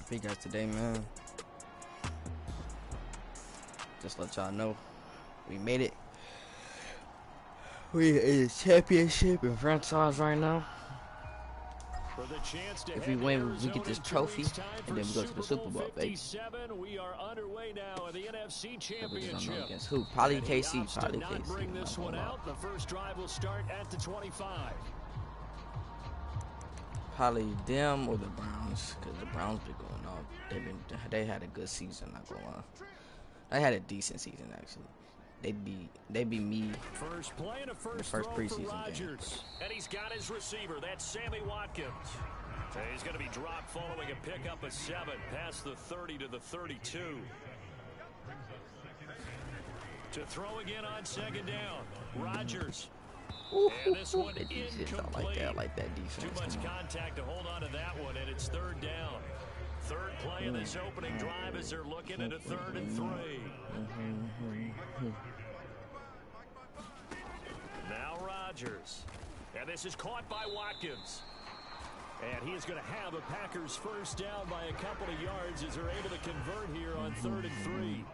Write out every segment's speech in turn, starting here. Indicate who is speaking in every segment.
Speaker 1: for you guys today, man. Just let y'all know we made it. We in the championship in franchise right now. If we win, we get this trophy, and then we go to the Super Bowl, baby.
Speaker 2: We are underway now in the NFC Championship.
Speaker 1: Against who? Probably KC. Probably KC.
Speaker 2: Bring this one out. The first drive will start at the 25.
Speaker 1: Probably them or the Browns, because the Browns been going off. They had a good season. Not gonna lie. They had a decent season actually. They beat me.
Speaker 2: First play and a first
Speaker 1: preseason game.
Speaker 2: And he's got his receiver. That's Sammy Watkins. He's going to be dropped following a pickup of 7 past the 30 to the 32. To throw again on second down. Rodgers. And this one incomplete.
Speaker 1: I like that defense.
Speaker 2: Too much contact to hold on to that one, and it's third down. Third play of this opening drive as they're looking at a 3rd and 3. Now Rodgers. And this is caught by Watkins. And he is going to have a Packers first down by a couple of yards as they're able to convert here on 3rd and 3.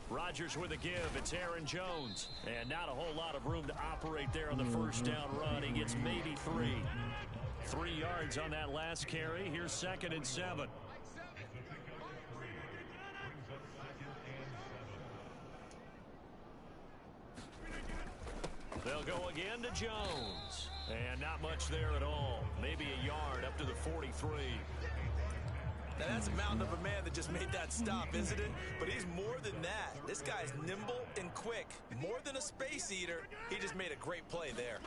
Speaker 2: Rodgers with a give. It's Aaron Jones. And not a whole lot of room to operate there on the first down run. He gets maybe 3. 3 yards on that last carry. Here's 2nd and 7. They'll go again to Jones. And not much there at all. Maybe a yard up to the 43.
Speaker 3: Now that's a mountain of a man that just made that stop, isn't it? But he's more than that. This guy's nimble and quick. More than a space eater. He just made a great play there.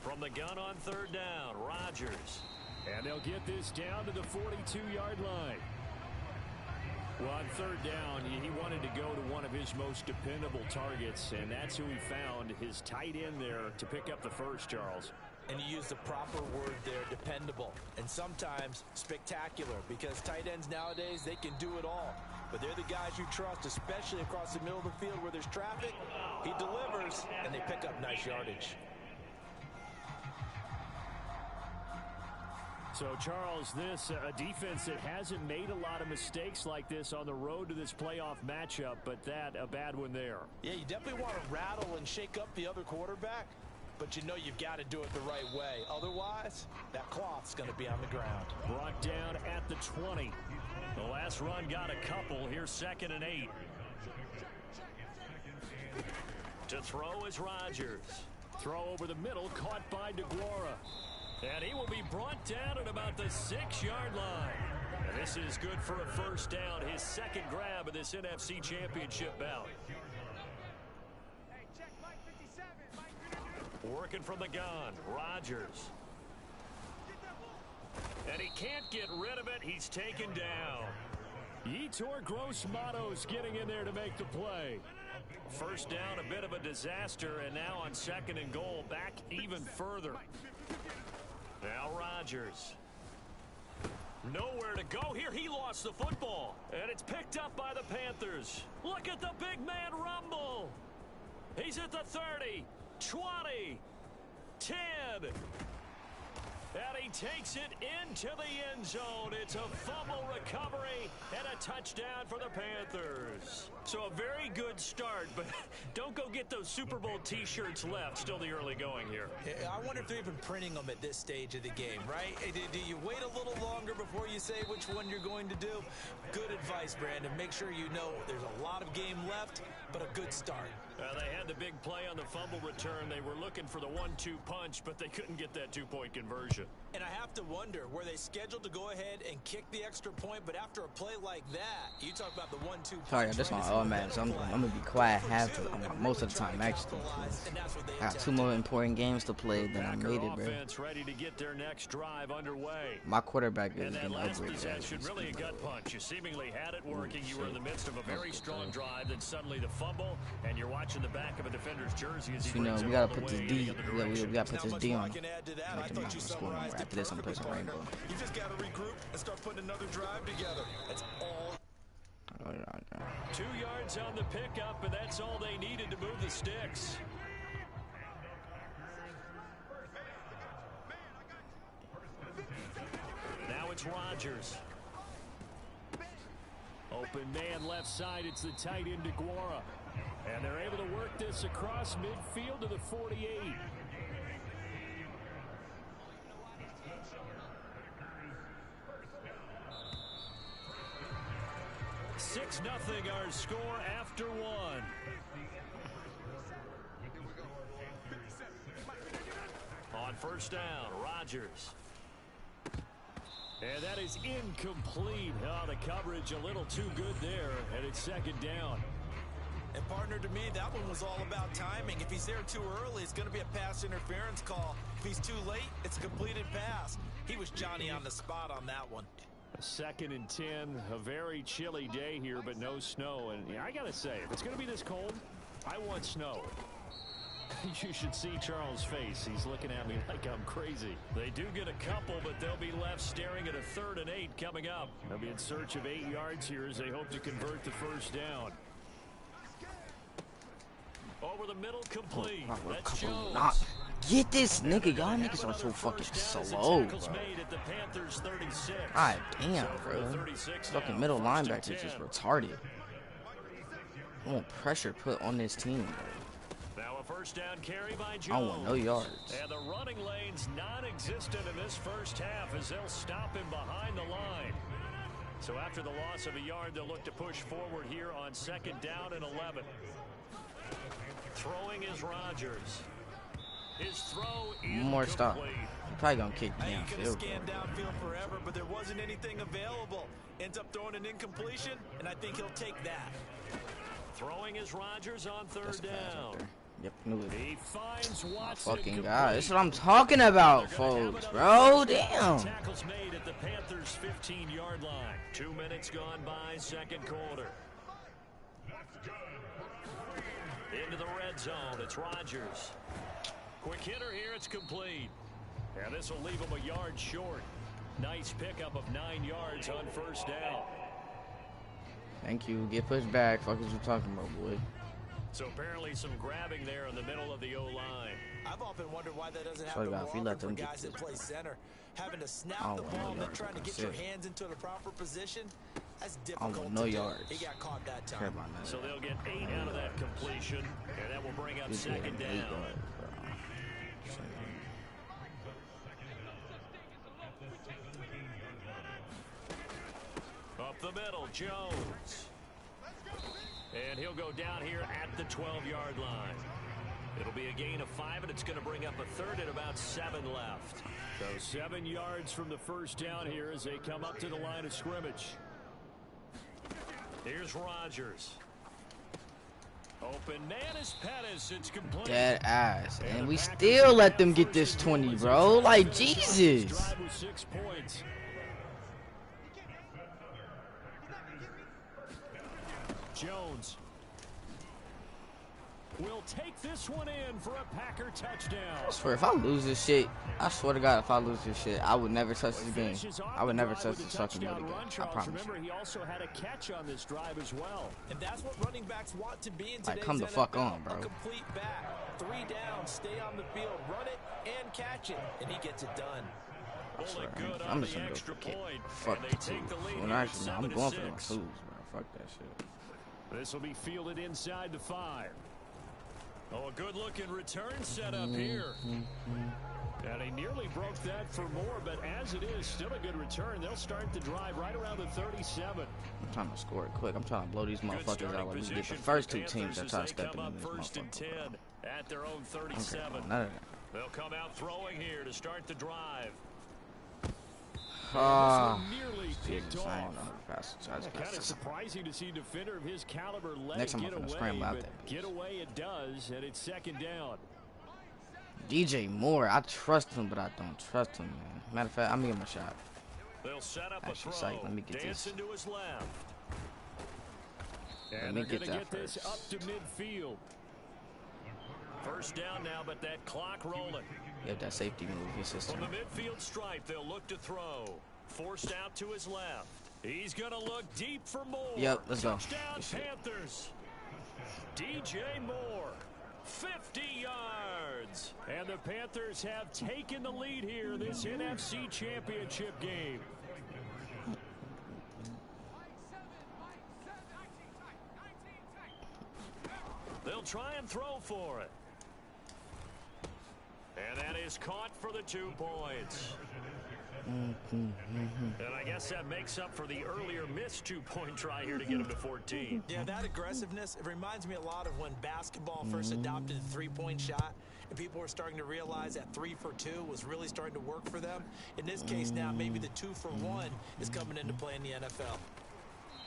Speaker 2: From the gun on 3rd down, Rodgers. And they'll get this down to the 42-yard line. Well, on 3rd down, he wanted to go to one of his most dependable targets, and that's who he found, his tight end there, to pick up the first, Charles.
Speaker 3: And you use the proper word there, dependable, and sometimes spectacular, because tight ends nowadays, they can do it all. But they're the guys you trust, especially across the middle of the field where there's traffic. He delivers, and they pick up nice yardage.
Speaker 2: So, Charles, this a defense that hasn't made a lot of mistakes like this on the road to this playoff matchup, but that a bad one there.
Speaker 3: Yeah, you definitely want to rattle and shake up the other quarterback, but you know you've got to do it the right way. Otherwise, that cloth's going to be on the ground.
Speaker 2: Brought down at the 20. The last run got a couple. Here's 2nd and 8. To throw is Rodgers. Throw over the middle, caught by DeGuara. And he will be brought down at about the 6-yard line. And this is good for a first down, his 2nd grab of this NFC Championship bout. Working from the gun, Rodgers. And he can't get rid of it. He's taken down. Yetur Gross-Matos getting in there to make the play. First down, a bit of a disaster, and now on 2nd and goal, back even further. Now Rodgers. Nowhere to go here. He lost the football. And it's picked up by the Panthers. Look at the big man rumble. He's at the 30, 20, 10. And he takes it into the end zone. It's a fumble recovery and a touchdown for the Panthers. So a very good start, but don't go get those Super Bowl T-shirts left. Still the early going here.
Speaker 3: I wonder if they're even printing them at this stage of the game, right? Do you wait a little longer before you say which one you're going to do? Good advice, Brandon. Make sure you know there's a lot of game left, but a good start.
Speaker 2: They had the big play on the fumble return. They were looking for the 1-2 punch, but they couldn't get that 2-point conversion.
Speaker 3: And I have to wonder, were they scheduled to go ahead and kick the extra point, but after a play like that, you talk about the 1-2 punch.
Speaker 1: Sorry, this one all match. I'm gonna be quiet most of the time actually. I got 2 more important games to play, then I made it, bro.
Speaker 2: Ready to get their next drive underway.
Speaker 1: My quarterback is
Speaker 2: getting
Speaker 1: upgraded.
Speaker 2: Possession, really a gut punch. You seemingly had it working. You were in the midst of a very strong drive, then suddenly the fumble, and you're watching the back of a defender's jersey as he brings
Speaker 1: we gotta put this D. We gotta put this D on. After this, I'm pressing Rainbow.
Speaker 3: You just gotta regroup and start putting another drive together. That's all.
Speaker 2: 2 yards on the pickup, and that's all they needed to move the sticks. it's Rodgers. Open man left side. It's the tight end DeGuara. And they're able to work this across midfield to the 48. 6-0 our score after one. On first down, Rodgers. And that is incomplete. Oh, the coverage a little too good there, and it's second down.
Speaker 3: And partner, to me, that one was all about timing. If he's there too early, it's going to be a pass interference call. If he's too late, it's a completed pass. He was Johnny on the spot on that one.
Speaker 2: 2nd and 10, a very chilly day here, but no snow. And yeah, I got to say, if it's going to be this cold, I want snow. You should see Charles' face. He's looking at me like I'm crazy. They do get a couple, but they'll be left staring at a 3rd and 8 coming up. They'll be in search of 8 yards here as they hope to convert the first down. Over the middle, complete. That's Jones.
Speaker 1: Get this nigga. Y'all niggas are so fucking slow, bro. God damn, bro. Fucking middle linebacker just retarded. I want pressure put on this team, bro.
Speaker 2: Now a first down carry by Jones.
Speaker 1: I want no yards.
Speaker 2: And the running lane's non-existent in this first half as they'll stop him behind the line. So after the loss of a yard, they'll look to push forward here on 2nd down and 11. Throwing is Rodgers. His throw incomplete.
Speaker 1: More stop. You're probably gonna kick downfield.
Speaker 3: He could have scanned downfield forever, but there wasn't anything available. Ends up throwing an incompletion, and I think he'll take that.
Speaker 2: Throwing is Rodgers on 3rd down.
Speaker 1: Right. Yep, knew it.
Speaker 2: He finds Watson.
Speaker 1: Fucking God, that's what I'm talking about, folks, bro. Damn.
Speaker 2: Tackles made at the Panthers' 15-yard line. 2 minutes gone by, 2nd quarter. Into the red zone, it's Rodgers. Quick hitter here, it's complete. And this will leave him a yard short. Nice pickup of 9 yards on first down.
Speaker 1: Thank you. Get pushed back. Fuck is you talking about, boy?
Speaker 3: So apparently some grabbing there in the middle of the O-line. I've often wondered why that doesn't happen more often for guys that play center. Having to snap the ball and then trying to get your hands into the proper position, that's difficult
Speaker 1: no
Speaker 3: to do.
Speaker 1: yards.
Speaker 3: He got caught that time.
Speaker 2: So they'll get 8 out of that completion, and that will bring up 2nd down. Up the middle, Jones. And he'll go down here at the 12-yard line. It'll be a gain of 5, and it's going to bring up a 3rd and about 7 left. So 7 yards from the first down here as they come up to the line of scrimmage. Here's Rodgers. Open man is Pettis. It's complete.
Speaker 1: Dead ass. And we still let them get this 20, bro. Like, Jesus.
Speaker 2: Drive with 6 points. Jones will take this one in for a Packer touchdown.
Speaker 1: I swear, if I lose this shit, I swear to God, if I lose this shit, I would never touch this game. I would never touch this fucking game. I promise.
Speaker 2: Remember, he also had a catch on this drive as well.
Speaker 3: And that's what running backs want to be in today's
Speaker 1: like, come the
Speaker 3: NFL.
Speaker 1: fuck on, bro.
Speaker 3: A complete back. 3 down, stay on the field, run it, and catch it. And he gets it done.
Speaker 1: I'm just gonna go for kick. Fuck the twos. Well, actually, no, I'm going for the twos, bro. Fuck that shit.
Speaker 2: This will be fielded inside the 5. Oh, a good-looking return set up here. And he nearly broke that for more, but as it is, still a good return. They'll start the drive right around the 37.
Speaker 1: I'm trying to score it quick. I'm trying to blow these motherfuckers out. Let me get the first 2 teams that try to step in this
Speaker 2: 1st and 10 at their own 37.
Speaker 1: None of that.
Speaker 2: They'll come out throwing here to start the drive.
Speaker 1: Nearly
Speaker 2: picked off. Kind of surprising to see a defender of his caliber let
Speaker 1: Next
Speaker 2: it
Speaker 1: time
Speaker 2: get
Speaker 1: I'm
Speaker 2: away,
Speaker 1: scramble out
Speaker 2: but
Speaker 1: that bitch.
Speaker 2: get away it does, and it's 2nd down.
Speaker 1: DJ Moore, I trust him, but I don't trust him, man. Matter of fact, I'm gonna give him a shot.
Speaker 2: They'll set up
Speaker 1: Actually,
Speaker 2: a throw.
Speaker 1: let me get this.
Speaker 2: To his left.
Speaker 1: Let me get that
Speaker 2: this
Speaker 1: first.
Speaker 2: up to midfield. First down now, but that clock rolling.
Speaker 1: Get that safety move, his sister.
Speaker 2: On the midfield stripe, they'll look to throw. Forced out to his left. He's going to look deep for Moore.
Speaker 1: Yep, let's go.
Speaker 2: Touchdown Panthers. DJ Moore, 50 yards. And the Panthers have taken the lead here in this NFC Championship game. try and throw for it. And that is caught for the 2 points. And I guess that makes up for the earlier missed 2-point try here to get him to 14.
Speaker 3: Yeah, that aggressiveness, it reminds me a lot of when basketball first adopted the 3-point shot, and people were starting to realize that 3 for 2 was really starting to work for them. In this case now, maybe the 2 for 1 is coming into play in the NFL.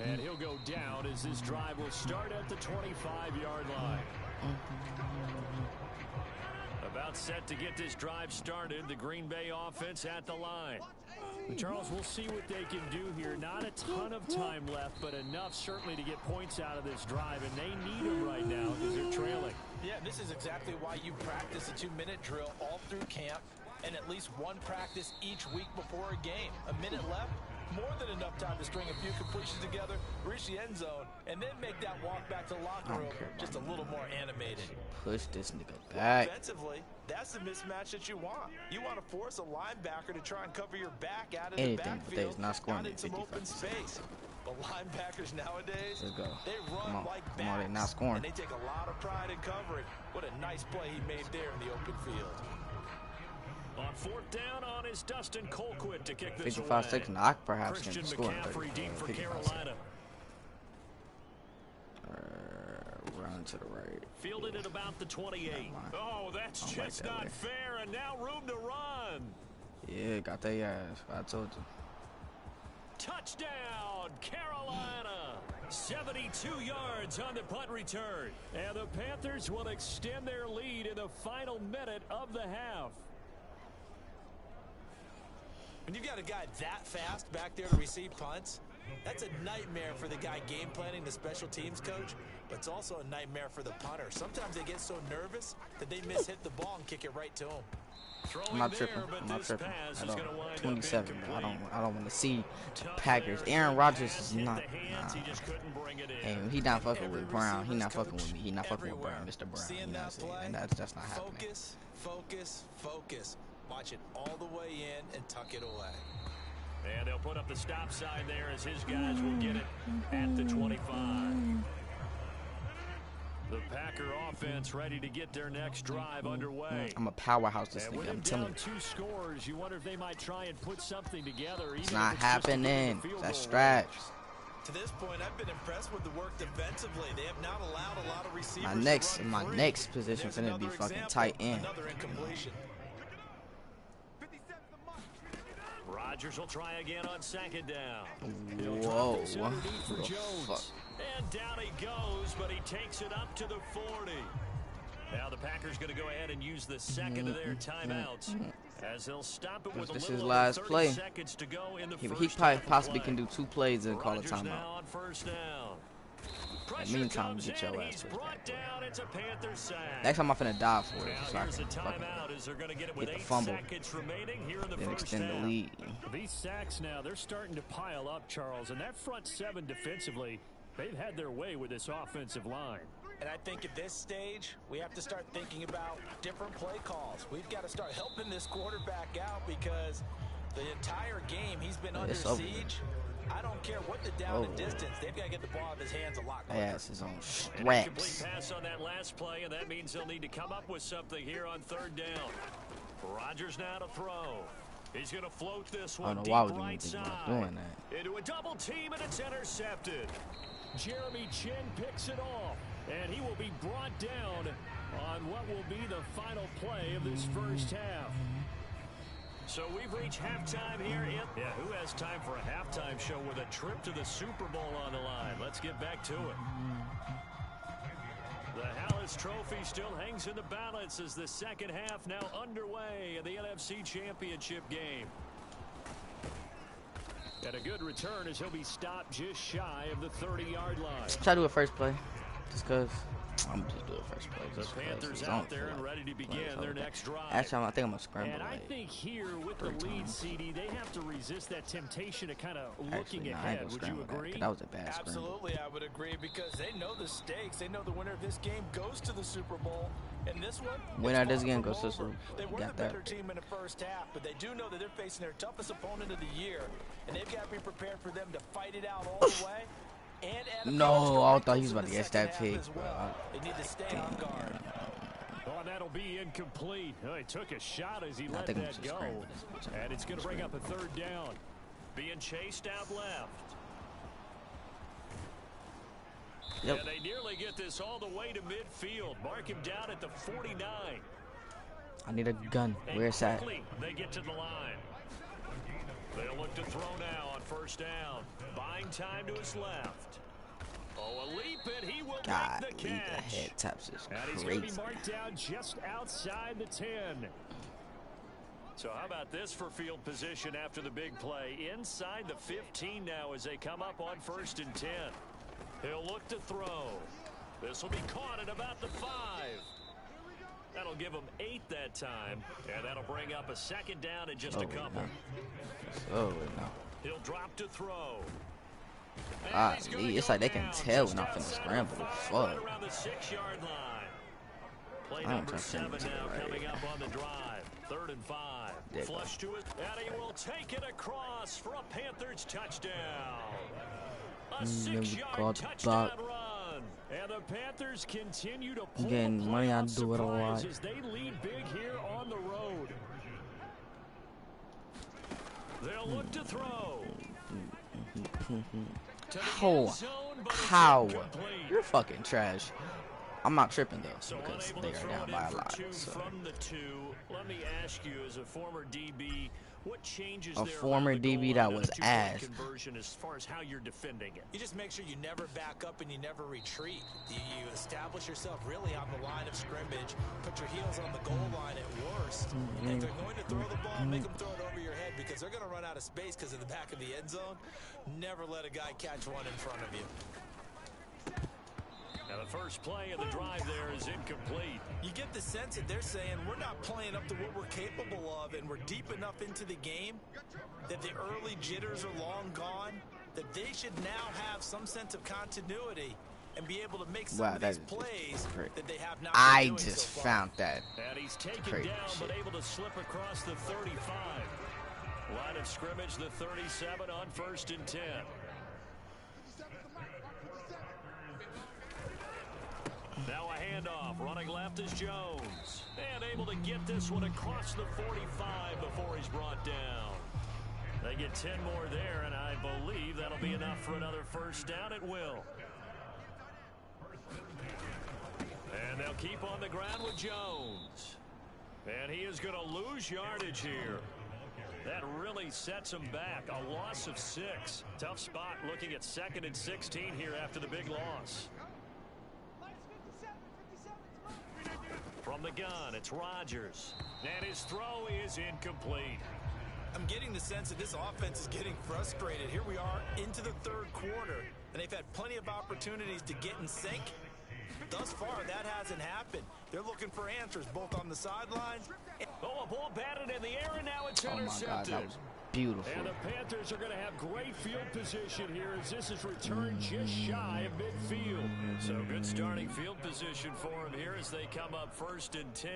Speaker 2: And he'll go down as this drive will start at the 25-yard line. About set to get this drive started, the Green Bay offense at the line. Charles, we'll see what they can do here. Not a ton of time left, but enough certainly to get points out of this drive, and they need them right now because they're trailing.
Speaker 3: Yeah, this is exactly why you practice a 2-minute drill all through camp and at least one practice each week before a game. A minute left, more than enough time to string a few completions together, reach the end zone, and then make that walk back to the locker room just a little more animated.
Speaker 1: Push this nigga back.
Speaker 3: Offensively, that's the mismatch that you want. You want to force a linebacker to try and cover your back out of the backfield, not in some open space. But linebackers nowadays, they run like bats,
Speaker 1: they're not scoring.
Speaker 3: And they take a lot of pride in covering. What a nice play he made there in the open field.
Speaker 2: On 4th down on is Dustin Colquitt to kick this
Speaker 1: 55 seconds. I perhaps
Speaker 2: Christian
Speaker 1: can score.
Speaker 2: McCaffrey deep for Carolina.
Speaker 1: Run to the right.
Speaker 2: Fielded at about the 28. Oh, that's just
Speaker 1: like
Speaker 2: not fair, and now room to run.
Speaker 1: Yeah, got their ass. I told you.
Speaker 2: Touchdown, Carolina. 72 yards on the punt return. And the Panthers will extend their lead in the final minute of the half.
Speaker 3: When you've got a guy that fast back there to receive punts, that's a nightmare for the guy game planning, the special teams coach, but it's also a nightmare for the punter. Sometimes they get so nervous that they hit the ball and kick it right to him.
Speaker 1: I'm not tripping. I'm not tripping at all. 27. I don't want to see the Packers. Aaron Rodgers is not. Hey, he not fucking with Brown. He not fucking with me. He not fucking with Brown, Mr. Brown. You know what I'm saying? And that's just not happening.
Speaker 3: Focus, focus, focus. Watch it all the way in and tuck it away.
Speaker 2: And they'll put up the stop sign there as his guys will get it at the 25. The Packer offense ready to get their next drive underway.
Speaker 1: I'm a powerhouse this thing. I'm telling you.
Speaker 2: 2 scores, you wonder if they might try and put something together.
Speaker 1: It's not happening. That's stretch.
Speaker 3: To this point, I've been impressed with the work defensively. They have not allowed a lot of receivers.
Speaker 1: My next position is gonna be fucking tight end.
Speaker 3: Another incompletion.
Speaker 2: Rodgers will try again on 2nd down.
Speaker 1: Whoa. What
Speaker 2: for
Speaker 1: the
Speaker 2: Jones.
Speaker 1: fuck?
Speaker 2: And down he goes, but he takes it up to the 40. Now the Packers going to go ahead and use the second of their timeouts as they'll stop it with
Speaker 1: This
Speaker 2: a
Speaker 1: is
Speaker 2: little
Speaker 1: last
Speaker 2: over 30
Speaker 1: play.
Speaker 2: seconds to go in the
Speaker 1: He
Speaker 2: first
Speaker 1: possibly can do 2 plays and call a
Speaker 2: Rodgers
Speaker 1: timeout.
Speaker 2: now on 1st down.
Speaker 1: In the meantime, get your ass
Speaker 2: He's
Speaker 1: pushed
Speaker 2: brought
Speaker 1: back.
Speaker 2: down. It's a Panther sack.
Speaker 1: Next time I'm finna die for it,
Speaker 2: Now
Speaker 1: so I
Speaker 2: here's
Speaker 1: can
Speaker 2: a
Speaker 1: fucking
Speaker 2: timeout as they're going to get it with
Speaker 1: get the
Speaker 2: 8
Speaker 1: fumble.
Speaker 2: seconds remaining here in the
Speaker 1: Then
Speaker 2: first
Speaker 1: extend
Speaker 2: half.
Speaker 1: the lead.
Speaker 2: These sacks now, they're starting to pile up, Charles, and that front 7 defensively, they've had their way with this offensive line.
Speaker 3: And I think at this stage, we have to start thinking about different play calls. We've got to start helping this quarterback out because the entire game he's been under siege. I don't care what the down and distance. They've got to get the ball out of his hands a lot quicker.
Speaker 1: Ass is on
Speaker 2: Complete
Speaker 1: straps.
Speaker 2: pass on that last play, and that means they'll need to come up with something here on 3rd down. Rodgers now to throw. He's going to float this one deep right side.
Speaker 1: Doing that.
Speaker 2: Into a double team, and it's intercepted. Jeremy Chin picks it off, and he will be brought down on what will be the final play of this first half. So we've reached halftime here. Yeah, who has time for a halftime show with a trip to the Super Bowl on the line? Let's get back to it. The Hallis Trophy still hangs in the balance as the second half now underway in the NFC Championship game. And a good return as he'll be stopped just shy of the 30-yard line.
Speaker 1: Try to do a first play, just cause. I'm just doing first play.
Speaker 2: The Panthers out there and ready to begin their next drive.
Speaker 1: Actually, I think I'm gonna scramble.
Speaker 2: And I think here with the lead, CD, they have to resist that temptation of kind of looking ahead. Would you agree?
Speaker 1: That was a bad scramble.
Speaker 3: Absolutely, I would agree because they know the stakes. They know the winner of this game goes to the Super Bowl. And this one,
Speaker 1: winner of this game goes to the Super Bowl.
Speaker 3: They were the better team in the first half, but they do know that they're facing their toughest opponent of the year, and they've got to be prepared for them to fight it out all the way and
Speaker 1: No, I thought he was about to get that pick, bro.
Speaker 3: They need to stay on guard.
Speaker 2: Oh, that'll be incomplete. Oh, he took a shot as he let that go. And it's going to bring up a third down. Being chased out left.
Speaker 1: Yep.
Speaker 2: And they nearly get this all the way to midfield. Mark him down at the 49.
Speaker 1: I need a gun. Where's that?
Speaker 2: They get to the line. They'll look to throw now on first down. Buying time to his left. Oh, a leap, and he will make the catch.
Speaker 1: The head taps is
Speaker 2: and he's going to be marked down just outside the 10. So how about this for field position after the big play? Inside the 15 now as they come up on first and 10. He'll look to throw. This will be caught at about the 5. That'll give him 8 that time, and that'll bring up a second down in just a couple.
Speaker 1: No.
Speaker 2: He'll drop to throw.
Speaker 1: It's like they can tell when I'm finna scramble. Fuck.
Speaker 2: Around the 6-yard line. Play
Speaker 1: I don't
Speaker 2: number
Speaker 1: trust
Speaker 2: 7
Speaker 1: him
Speaker 2: now
Speaker 1: right.
Speaker 2: coming up on the drive. 3rd and 5. Flush to it, and he will take it across for a Panthers touchdown. A 6-yard touchdown run. And the Panthers continue to pull
Speaker 1: Again, money I do it a lot.
Speaker 2: as they lead big here on the road. They'll look to throw.
Speaker 1: How? You're fucking trash. I'm not tripping though, because they are down by a lot. So.
Speaker 2: From the 2, let me ask you, as a former DB, what changes
Speaker 1: a
Speaker 2: there
Speaker 1: former DB that was ass.
Speaker 2: Conversion as far as how you're defending it?
Speaker 3: You just make sure you never back up and you never retreat. You establish yourself really on the line of scrimmage. Put your heels on the goal line at worst. And if they're going to throw the ball, make them throw it over your head because they're going to run out of space because of the back of the end zone. Never let a guy catch one in front of you.
Speaker 2: Now the first play of the drive there is incomplete.
Speaker 3: You get the sense that they're saying we're not playing up to what we're capable of, and we're deep enough into the game that the early jitters are long gone, that they should now have some sense of continuity and be able to make some of these plays that they have not been doing
Speaker 1: just
Speaker 3: so far.
Speaker 1: Found that.
Speaker 2: And he's taken down, but able to slip across the 35. Line of scrimmage, the 37 on 1st and 10. Now a handoff, running left is Jones. And able to get this one across the 45 before he's brought down. They get 10 more there, and I believe that'll be enough for another first down. It will. And they'll keep on the ground with Jones. And he is going to lose yardage here. That really sets him back. A loss of 6. Tough spot looking at 2nd and 16 here after the big loss. From the gun, it's Rodgers. And his throw is incomplete.
Speaker 3: I'm getting the sense that this offense is getting frustrated. Here we are into the 3rd quarter, and they've had plenty of opportunities to get in sync. Thus far, that hasn't happened. They're looking for answers both on the sidelines.
Speaker 2: Oh, a ball batted in the air, and now it's intercepted.
Speaker 1: Oh my God, that was beautiful.
Speaker 2: And the Panthers are going to have great field position here as this is returned just shy of midfield. So good starting field position for them here as they come up 1st and 10,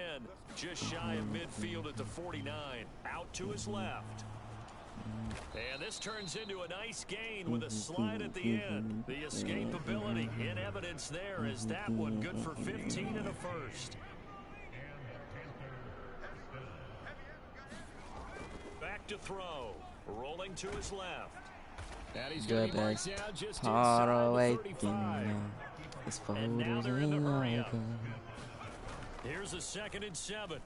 Speaker 2: just shy of midfield at the 49. Out to his left. And this turns into a nice gain with a slide at the end. The escapability in evidence there is that one good for 15 and a first. Back to throw. Rolling to his left. And he's going to be marked down just inside the 35. And now they're in the hurry up. Here's a 2nd and 7.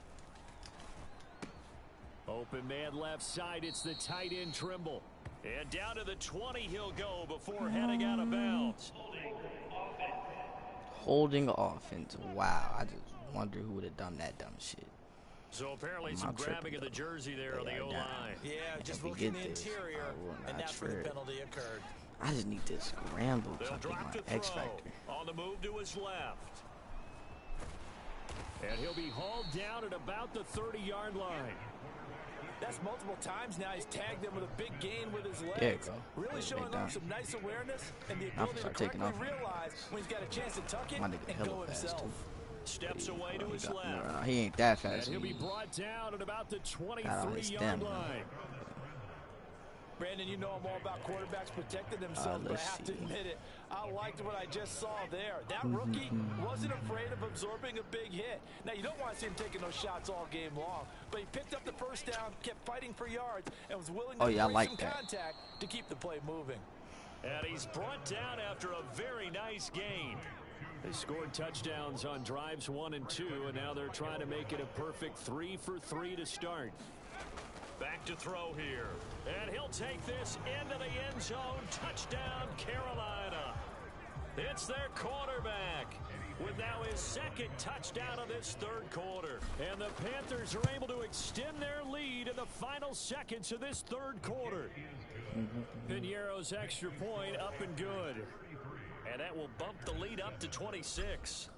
Speaker 2: Open man left side. It's the tight end Trimble. And down to the 20 he'll go before heading out of bounds.
Speaker 1: Holding offense. Wow. I just wonder who would have done that dumb shit.
Speaker 2: So apparently some grabbing of the jersey there on the O-line.
Speaker 3: Yeah, just looking in the interior, and that's where the penalty occurred.
Speaker 1: I just need to scramble to be my X factor.
Speaker 2: On the move to his left. And he'll be hauled down at about the 30-yard line.
Speaker 3: That's multiple times now. He's tagged them with a big gain with his legs.
Speaker 1: There you go.
Speaker 3: Really showing them some nice awareness and the ability to correctly realize when he's got a chance to tuck it and go himself.
Speaker 2: Steps away to his left.
Speaker 1: He ain't that fast.
Speaker 2: And he'll be brought down at about the 23-yard line.
Speaker 3: Brandon, you know I'm all about quarterbacks protecting themselves, but I have to admit it. I liked what I just saw there. That rookie wasn't afraid of absorbing a big hit. Now, you don't want to see him taking those shots all game long, but he picked up the first down, kept fighting for yards, and was willing to break some contact to keep the play moving.
Speaker 2: And he's brought down after a very nice gain. They scored touchdowns on drives 1 and 2, and now they're trying to make it a perfect 3 for 3 to start. Back to throw here. And he'll take this into the end zone. Touchdown, Carolina. It's their quarterback with now his second touchdown of this third quarter. And the Panthers are able to extend their lead in the final seconds of this third quarter. Piñeiro's extra point up and good. And that will bump the lead up to 26.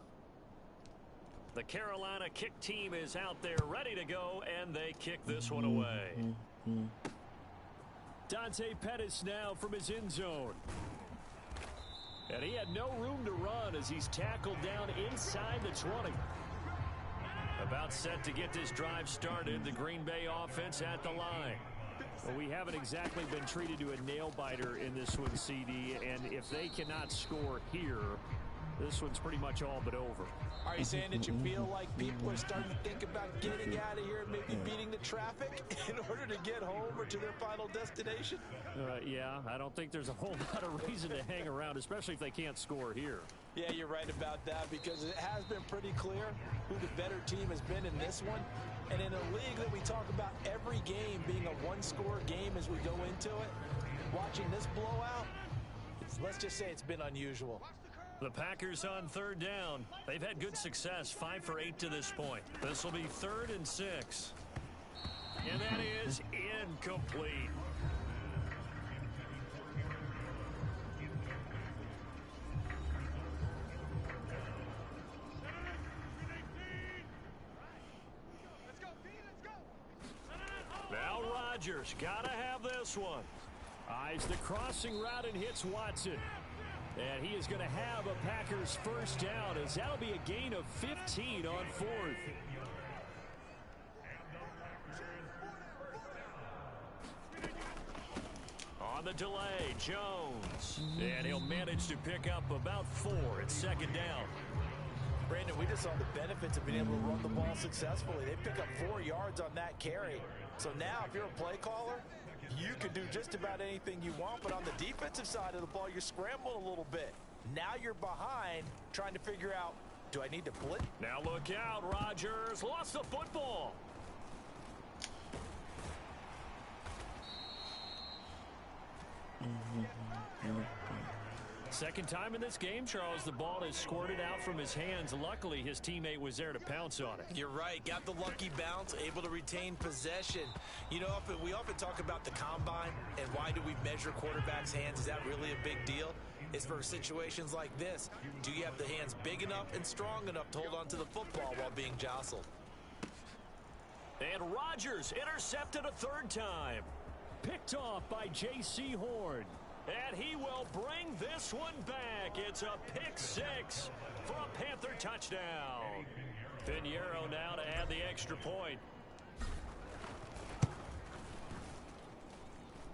Speaker 2: The Carolina kick team is out there ready to go, and they kick this one away. Dante Pettis now from his end zone. And he had no room to run as he's tackled down inside the 20. About set to get this drive started. The Green Bay offense at the line. Well, we haven't exactly been treated to a nail-biter in this one, CD, and if they cannot score here, this one's pretty much all but over.
Speaker 3: Are you saying that you feel like people are starting to think about getting out of here and maybe beating the traffic in order to get home or to their final destination?
Speaker 2: Yeah, I don't think there's a whole lot of reason to hang around, especially if they can't score here.
Speaker 3: Yeah, you're right about that, because it has been pretty clear who the better team has been in this one. And in a league that we talk about every game being a one-score game as we go into it, watching this blowout, let's just say it's been unusual.
Speaker 2: The Packers on third down. They've had good success, 5 for 8 to this point. This will be 3rd and 6. And that is incomplete. Now Rodgers gotta have this one. Eyes the crossing route and hits Watson. And he is going to have a Packers first down, as that'll be a gain of 15 on 4th. On the delay, Jones. And he'll manage to pick up about 4 at 2nd down.
Speaker 3: Brandon, we just saw the benefits of being able to run the ball successfully. They pick up 4 yards on that carry. So now, if you're a play caller, you can do just about anything you want, but on the defensive side of the ball, you're scrambling a little bit. Now you're behind, trying to figure out, do I need to blitz?
Speaker 2: Now look out, Rodgers lost the football. Second time in this game, Charles, the ball is squirted out from his hands. Luckily, his teammate was there to pounce on it.
Speaker 3: You're right. Got the lucky bounce, able to retain possession. You know, we often talk about the combine and why do we measure quarterbacks' hands. Is that really a big deal? It's for situations like this. Do you have the hands big enough and strong enough to hold on to the football while being jostled?
Speaker 2: And Rodgers intercepted a 3rd time. Picked off by J.C. Horn. And he will bring this one back. It's a pick 6 for a Panther touchdown. Piñeiro now to add the extra point.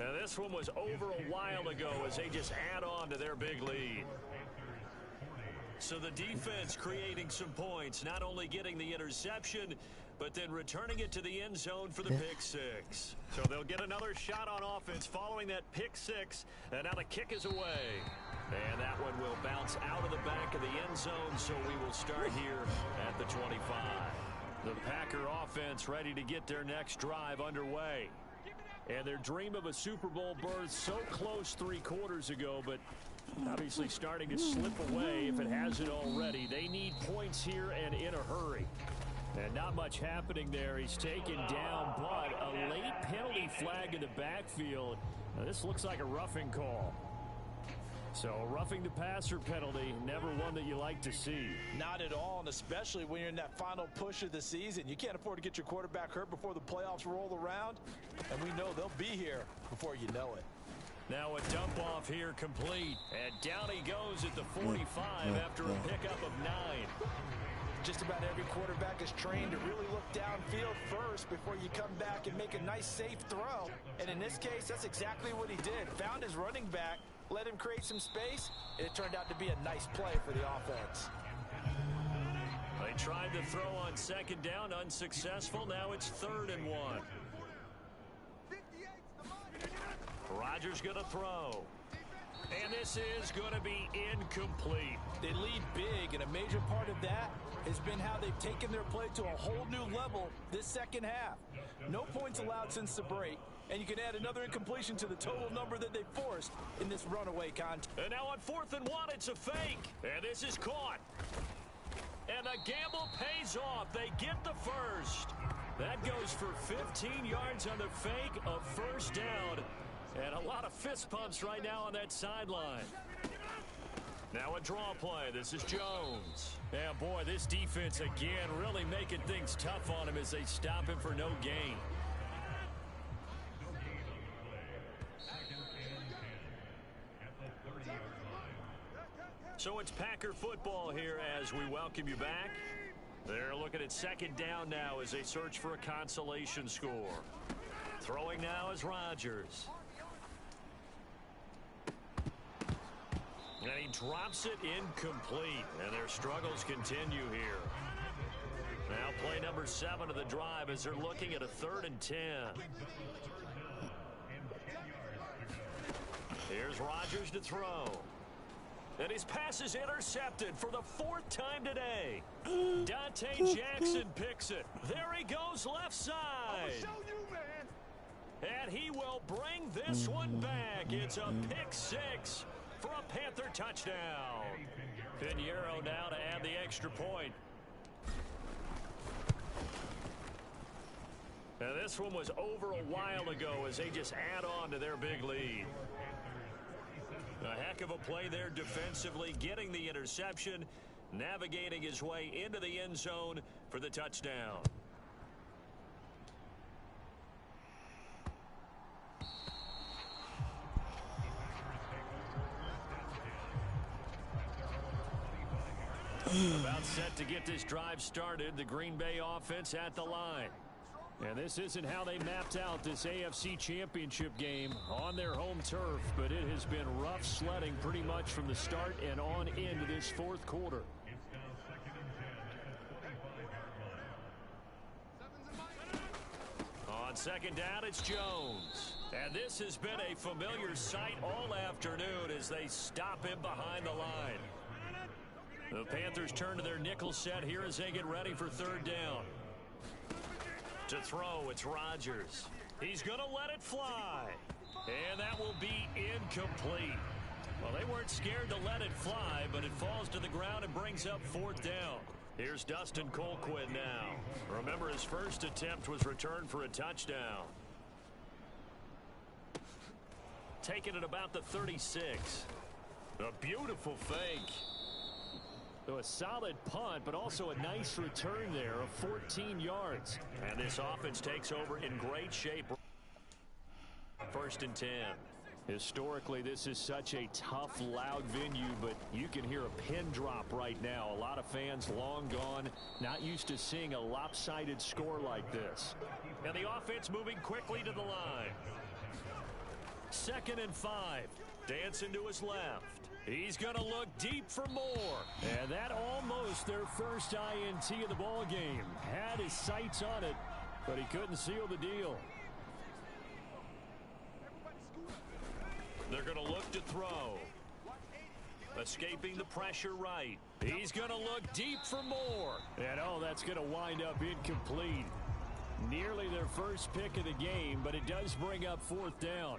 Speaker 2: Now this one was over a while ago as they just add on to their big lead. So the defense creating some points, not only getting the interception, but then returning it to the end zone for the pick 6. So they'll get another shot on offense following that pick 6. And now the kick is away. And that one will bounce out of the back of the end zone. So we will start here at the 25. The Packer offense ready to get their next drive underway. And their dream of a Super Bowl berth so close 3 quarters ago, but obviously starting to slip away if it hasn't already. They need points here and in a hurry. And not much happening there. He's taken down, but a late penalty flag in the backfield. Now, this looks like a roughing call. So a roughing the passer penalty, never one that you like to see.
Speaker 3: Not at all, and especially when you're in that final push of the season. You can't afford to get your quarterback hurt before the playoffs roll around. And we know they'll be here before you know it.
Speaker 2: Now a dump off here complete. And down he goes at the 45 after a pickup of 9.
Speaker 3: Just about every quarterback is trained to really look downfield first before you come back and make a nice, safe throw. And in this case, that's exactly what he did. Found his running back, let him create some space, and it turned out to be a nice play for the offense.
Speaker 2: They tried to throw on second down, unsuccessful. Now it's 3rd and 1. Rodgers going to throw. And this is going to be incomplete.
Speaker 3: They lead big, and a major part of that has been how they've taken their play to a whole new level this second half. No points allowed since the break, and you can add another incompletion to the total number that they forced in this runaway contest.
Speaker 2: And now on 4th and 1, it's a fake. And this is caught. And the gamble pays off. They get the first. That goes for 15 yards on the fake, a first down. And a lot of fist pumps right now on that sideline. Now a draw play. This is Jones. Yeah, boy, this defense again really making things tough on him as they stop him for no gain. So it's Packer football here as we welcome you back. They're looking at second down now as they search for a consolation score. Throwing now is Rodgers. And he drops it incomplete, and their struggles continue here. Now play number 7 of the drive as they're looking at a 3rd and 10. Here's Rodgers to throw. And his pass is intercepted for the 4th time today. Dante Jackson picks it. There he goes left side. And he will bring this one back. It's a pick 6. For a Panther touchdown. Pinheiro now to add the extra point. Now this one was over a while ago as they just add on to their big lead. A heck of a play there defensively, getting the interception, navigating his way into the end zone for the touchdown. About set to get this drive started. The Green Bay offense at the line. And this isn't how they mapped out this AFC Championship game on their home turf, but it has been rough sledding pretty much from the start and on into this 4th quarter. On second down, it's Jones. And this has been a familiar sight all afternoon as they stop him behind the line. The Panthers turn to their nickel set here as they get ready for 3rd down. To throw, it's Rodgers. He's going to let it fly. And that will be incomplete. Well, they weren't scared to let it fly, but it falls to the ground and brings up 4th down. Here's Dustin Colquitt now. Remember, his first attempt was returned for a touchdown. Taking it about the 36. A beautiful fake. So a solid punt, but also a nice return there of 14 yards. And this offense takes over in great shape. 1st and 10. Historically, this is such a tough, loud venue, but you can hear a pin drop right now. A lot of fans long gone, not used to seeing a lopsided score like this. And the offense moving quickly to the line. 2nd and 5. Dancing to his left. He's going to look deep for more. And that almost their first INT of the ball game. Had his sights on it, but he couldn't seal the deal. They're going to look to throw. Escaping the pressure right. He's going to look deep for more. And oh, that's going to wind up incomplete. Nearly their first pick of the game, but it does bring up 4th down.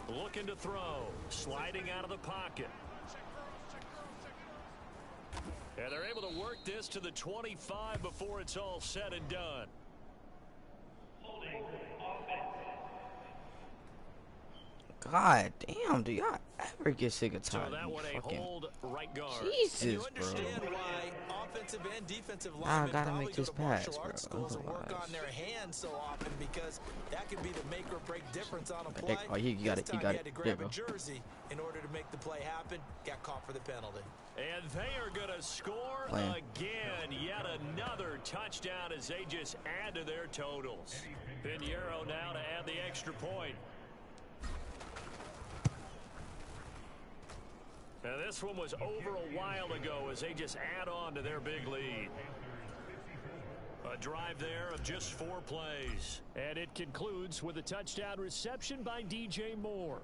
Speaker 2: Looking to throw. Sliding out of the pocket. And they're able to work this to the 25 before it's all said and done.
Speaker 1: God damn, do y'all ever get sick of
Speaker 2: So
Speaker 1: time?
Speaker 2: that one a hold right guard.
Speaker 1: Jesus, bro.
Speaker 3: Understand why offensive offensive and defensive
Speaker 1: I
Speaker 3: linemen
Speaker 1: gotta
Speaker 3: probably
Speaker 1: make
Speaker 3: go
Speaker 1: this
Speaker 3: to martial
Speaker 1: pass,
Speaker 3: arts
Speaker 1: bro.
Speaker 3: schools and work on their hands so often because that can be the make or break difference on a play.
Speaker 1: Oh, you got it. You got it.
Speaker 3: Had to
Speaker 1: There
Speaker 3: grab
Speaker 1: you
Speaker 3: a
Speaker 1: go.
Speaker 3: jersey in order to make the play happen. Got caught for the penalty.
Speaker 2: And they are going to score again. Yet another touchdown as they just add to their totals. Pinheiro now to add the extra point. Now this one was over a while ago as they just add on to their big lead. A drive there of just 4 plays. And it concludes with a touchdown reception by DJ Moore.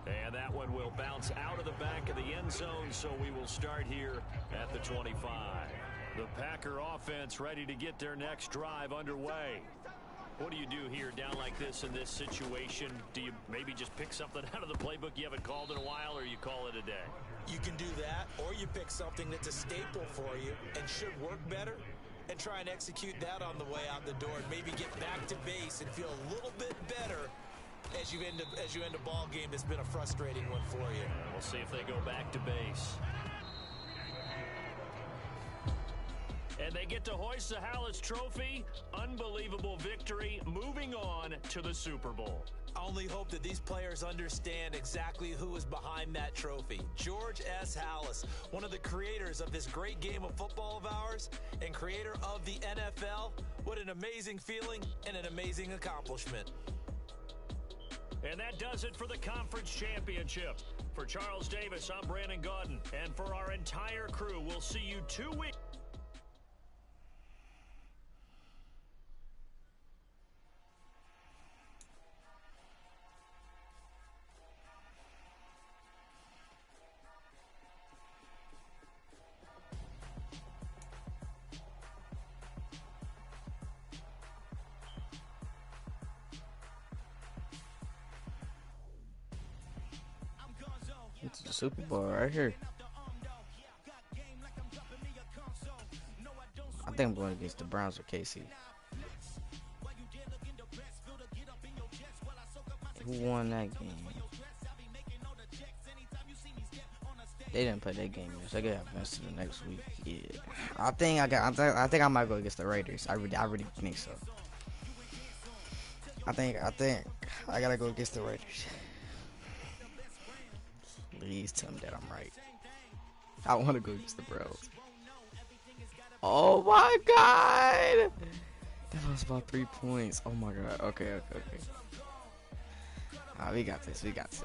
Speaker 2: And that one will bounce out of the back of the end zone, so we will start here at the 25. The Packer offense ready to get their next drive underway. What do you do here down like this in this situation? Do you maybe just pick something out of the playbook you haven't called in a while, or you call it a day?
Speaker 3: You can do that, or you pick something that's a staple for you and should work better and try and execute that on the way out the door and maybe get back to base and feel a little bit better as you end a ball game that's been a frustrating one for you.
Speaker 2: We'll see if they go back to base. And they get to hoist the Hallis Trophy. Unbelievable victory. Moving on to the Super Bowl.
Speaker 3: I only hope that these players understand exactly who is behind that trophy. George S. Hallis, one of the creators of this great game of football of ours and creator of the NFL. What an amazing feeling and an amazing accomplishment.
Speaker 2: And that does it for the conference championship. For Charles Davis, I'm Brandon Gaudin. And for our entire crew, we'll see you 2 weeks.
Speaker 1: It's the Super Bowl right here. I think I'm going against the Browns or KC. Who won that game? They didn't play that game yet, so they got advanced to the next week. Yeah, I think I might go against the Raiders. I really think so. I think I gotta go against the Raiders. Please tell me that I'm right. I want to go against the Browns. Oh my God! That was about 3 points. Oh my God. Okay. We got this. We got to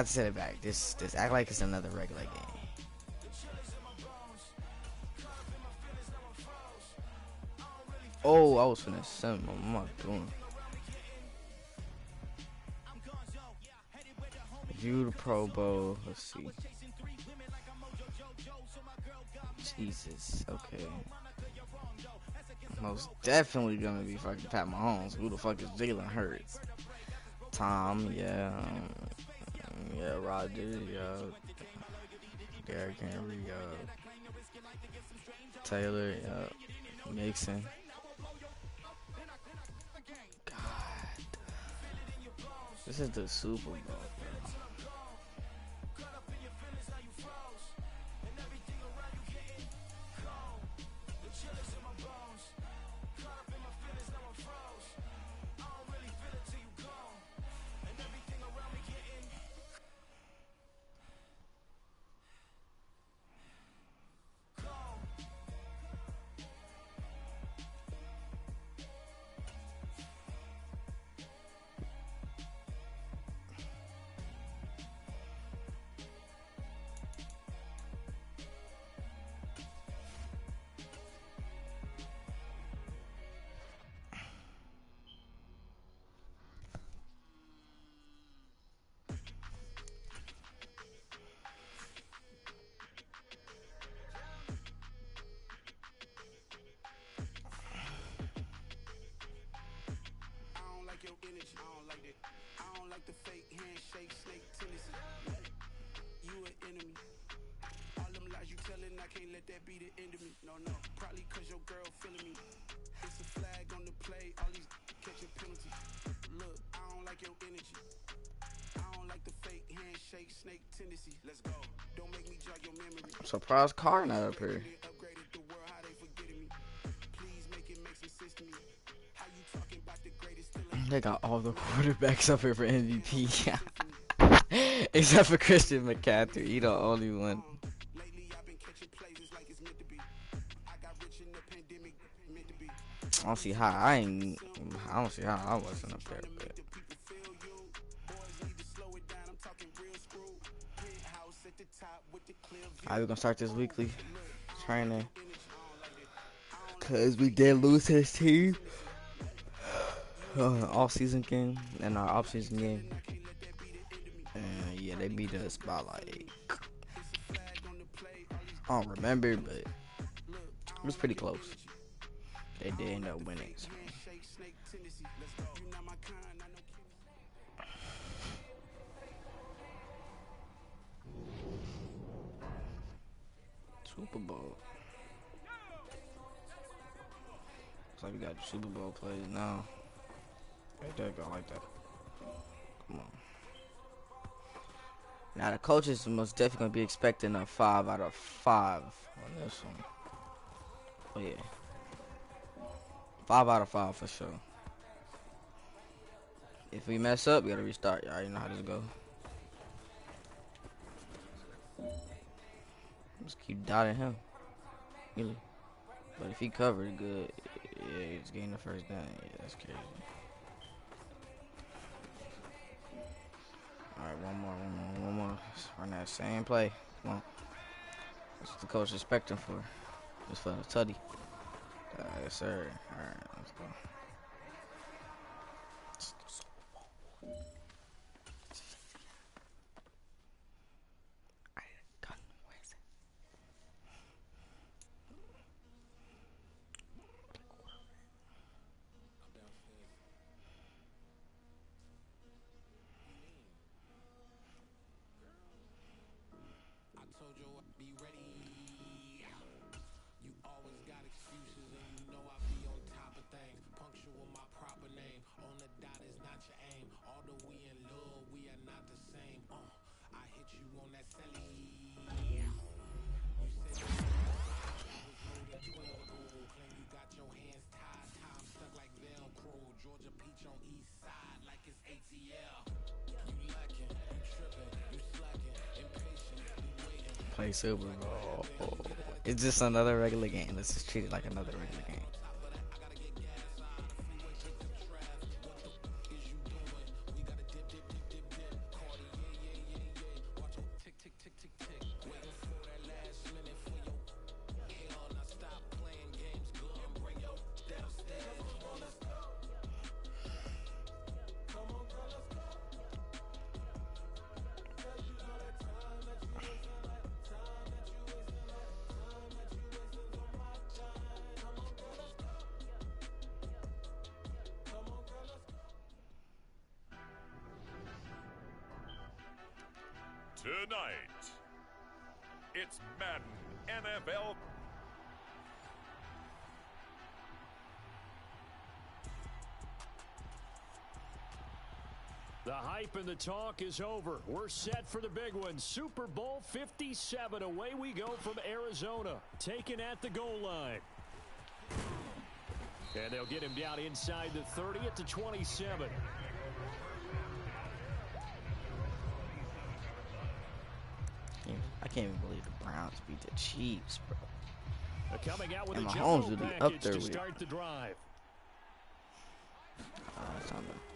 Speaker 1: set it back. This act like it's another regular game. Oh, I was finna send him. What am I doing? View the Pro Bowl. Let's see. Jesus. Okay. Most definitely gonna be fucking Pat Mahomes. Who the fuck is Jalen Hurts? Tom, yeah. Yeah, Rodgers, yeah. Derrick Henry, yeah. Taylor, yeah. Mixon. God. This is the Super Bowl, bro.
Speaker 4: Your energy, I don't like that. I don't like the fake handshake, snake tendency. You an enemy. All them lies you telling, I can't let that be the end of me. No, probably cause your girl feeling me. It's a flag on the play, all these catching penalties. Look, I don't like your energy. I don't
Speaker 1: I'm surprised Carr not up here. They got all the quarterbacks up here for MVP. Except for Christian McCaffrey. He the only one. I don't see how I don't see how I wasn't up there. But. Alright, we're gonna start this weekly training. Cause we did lose his team. All-season game and our off-season game. And yeah, they beat us by like, I don't remember, but it was pretty close. They did end up winning. So. Super Bowl. Looks like we got Super Bowl plays now. There you go, like that. Come on. Now the coaches most definitely gonna be expecting a 5 out of 5 on this one. Oh yeah. 5 out of 5 for sure. If we mess up, we gotta restart. Y'all already know how this go. Just keep dotting him. Really. But if he covered good, yeah, he's getting the first down. Yeah, that's crazy. Alright, one more. Let's run that same play. Come on. That's what the coach is expecting for. Just for the tutty. Yes, sir. Alright, let's go. Play Super Bowl. It's just another regular game. Let's just treat it like another regular game.
Speaker 2: Tonight, it's Madden NFL. The hype and the talk is over. We're set for the big one. Super Bowl 57. Away we go from Arizona. Taken at the goal line. And they'll get him down inside the 30 at the 27.
Speaker 1: I can't even believe the Browns beat the Chiefs, bro.
Speaker 2: Coming out with
Speaker 1: and
Speaker 2: a
Speaker 1: Mahomes will be up there
Speaker 2: to
Speaker 1: with
Speaker 2: start the drive.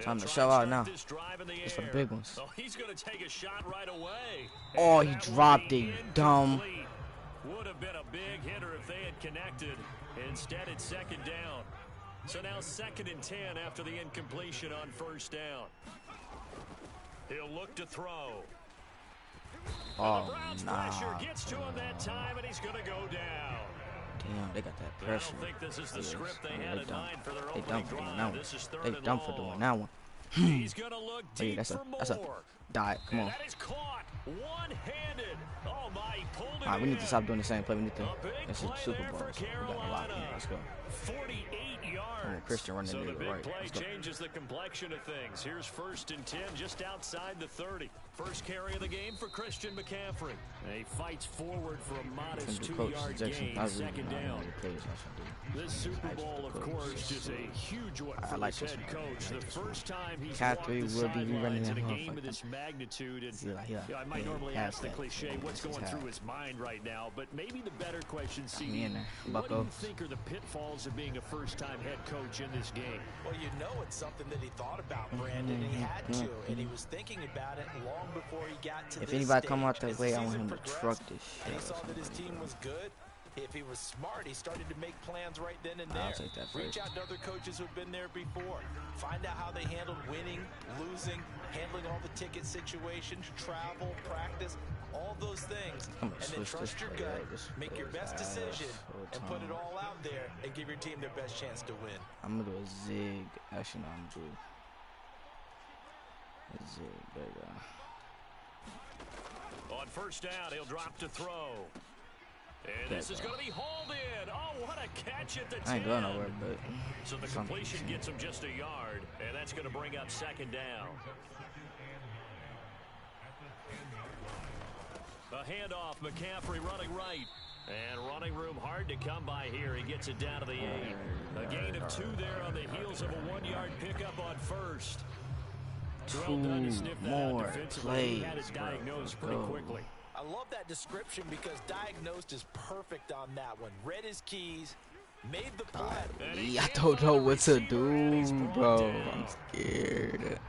Speaker 1: Time to show out now. It's for the big ones.
Speaker 2: Oh, he's going to take a shot right away.
Speaker 1: Oh, he dropped it, dumb.
Speaker 2: Would have been a big hitter if they had connected. Instead, it's second down. So now 2nd and 10 after the incompletion on first down. He'll look to throw.
Speaker 1: Oh, nah.
Speaker 2: Gets to him that time, and he's going to go down.
Speaker 1: Damn, they got that pressure.
Speaker 2: I don't think this is the script they had in mind for their
Speaker 1: opening drive.
Speaker 2: This is third
Speaker 1: They
Speaker 2: and
Speaker 1: dumb for
Speaker 2: long.
Speaker 1: doing that one.
Speaker 2: He's going to look deep
Speaker 1: that's
Speaker 2: for
Speaker 1: a
Speaker 2: more.
Speaker 1: dive. Come on.
Speaker 2: And that is caught one-handed. Oh, my, he pulled it
Speaker 1: All right, we need to
Speaker 2: in.
Speaker 1: stop doing the same play. We need to. This is
Speaker 2: Play
Speaker 1: Super
Speaker 2: there
Speaker 1: Bowl.
Speaker 2: for
Speaker 1: So we got a lot. Yeah, let's go.
Speaker 2: 48 yards.
Speaker 1: Christian running
Speaker 2: so the big
Speaker 1: right.
Speaker 2: play changes the complexion of things. Here's 1st and 10 just outside the 30. First carry of the game for Christian McCaffrey. He fights forward for a modest 2-yard gain, 2nd down. This Super Bowl, of course, is a huge one for this head coach. The first time he's walked the sidelines in a game of this magnitude. And I might normally ask the cliche, what's going through his mind right now, but maybe the better question, CD, what do you think are the pitfalls of being a first-time head coach in this game?
Speaker 3: Well, you know it's something that he thought about, Brandon, and he had to, and he was thinking about it long before he got to this stage.
Speaker 1: If anybody come out that way, I want him to truck this shit.
Speaker 3: And he saw that his team was good. If he was smart, he started to make plans right then and there. Reach out to other coaches who've been there before. Find out how they handled winning, losing, handling all the ticket situations, travel, practice, all those things. And then trust your gut, make your best decision, and put it all out there and give your team their best chance to win.
Speaker 1: I'm going to do a zig. Actually, no, I'm going to do a zig. There you go.
Speaker 2: On 1st down, he'll drop to throw. And this is going to be hauled in. Oh, what a catch at the 10.
Speaker 1: I ain't going nowhere, but...
Speaker 2: So the completion gets him just a yard, and that's going to bring up 2nd down. A handoff, McCaffrey running right. And running room hard to come by here. He gets it down to the 8. A gain of 2 there on the heels of a 1-yard pickup on 1st. Well done to sniff that out defensively. He had it diagnosed pretty quickly.
Speaker 3: I love that description because diagnosed is perfect on that one. Read his keys, made the play.
Speaker 1: I don't know what to do, bro. I'm scared.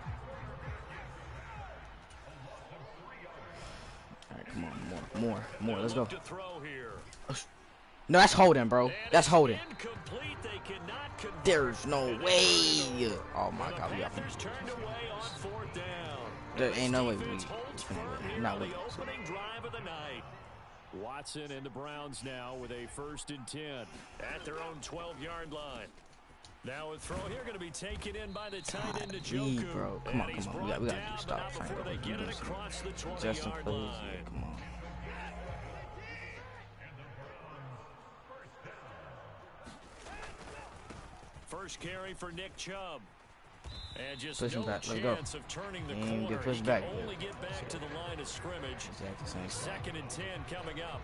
Speaker 1: All right, come on, more. Let's go. No, that's holding, bro. That's holding. There's no way. Oh my God, we got him. There ain't no way we not with
Speaker 2: opening drive of the night. Watson and the Browns now with a 1st and 10 at their own 12-yard line. Now a throw here going to be taken in by the tight end Njoku.
Speaker 1: Bro, come on. We gotta do stop trying to
Speaker 2: get it across the 20-yard
Speaker 1: line.
Speaker 2: Yeah,
Speaker 1: come on.
Speaker 2: First carry for Nick Chubb. And just
Speaker 1: push him back. Let's go.
Speaker 2: Of turning the
Speaker 1: and
Speaker 2: corner.
Speaker 1: get pushed back.
Speaker 2: Only get back to the line of scrimmage.
Speaker 1: Exactly.
Speaker 2: 2nd and 10 coming up.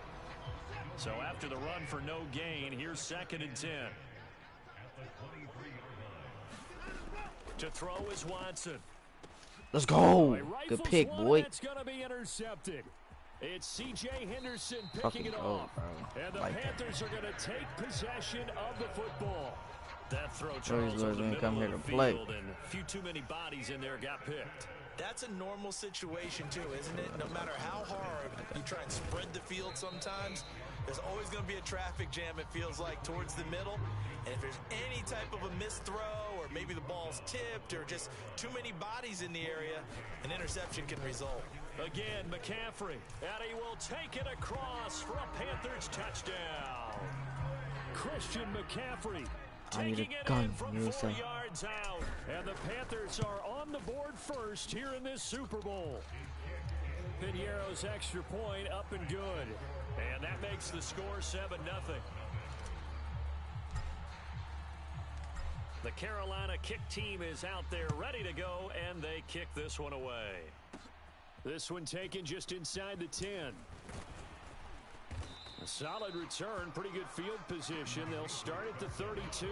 Speaker 2: So after the run for no gain, here's 2nd and 10. To throw is Watson.
Speaker 1: Let's go. Good pick, boy.
Speaker 2: It's going to be intercepted. It's C.J. Henderson picking it off. And the Panthers are going to take possession of the football. That throw, Charles, over the middle of the field, and a few too many bodies in there got picked.
Speaker 3: That's a normal situation, too, isn't it? No matter how hard you try and spread the field sometimes, there's always going to be a traffic jam, it feels like, towards the middle. And if there's any type of a missed throw or maybe the ball's tipped or just too many bodies in the area, an interception can result.
Speaker 2: Again, McCaffrey, and he will take it across for a Panthers touchdown. Christian McCaffrey taking it in from 4 yards out. And the Panthers are on the board first here in this Super Bowl. Pinheiro's extra point up and good. And that makes the score 7-0. The Carolina kick team is out there ready to go, and they kick this one away. This one taken just inside the 10. A solid return, pretty good field position. They'll start at the 32.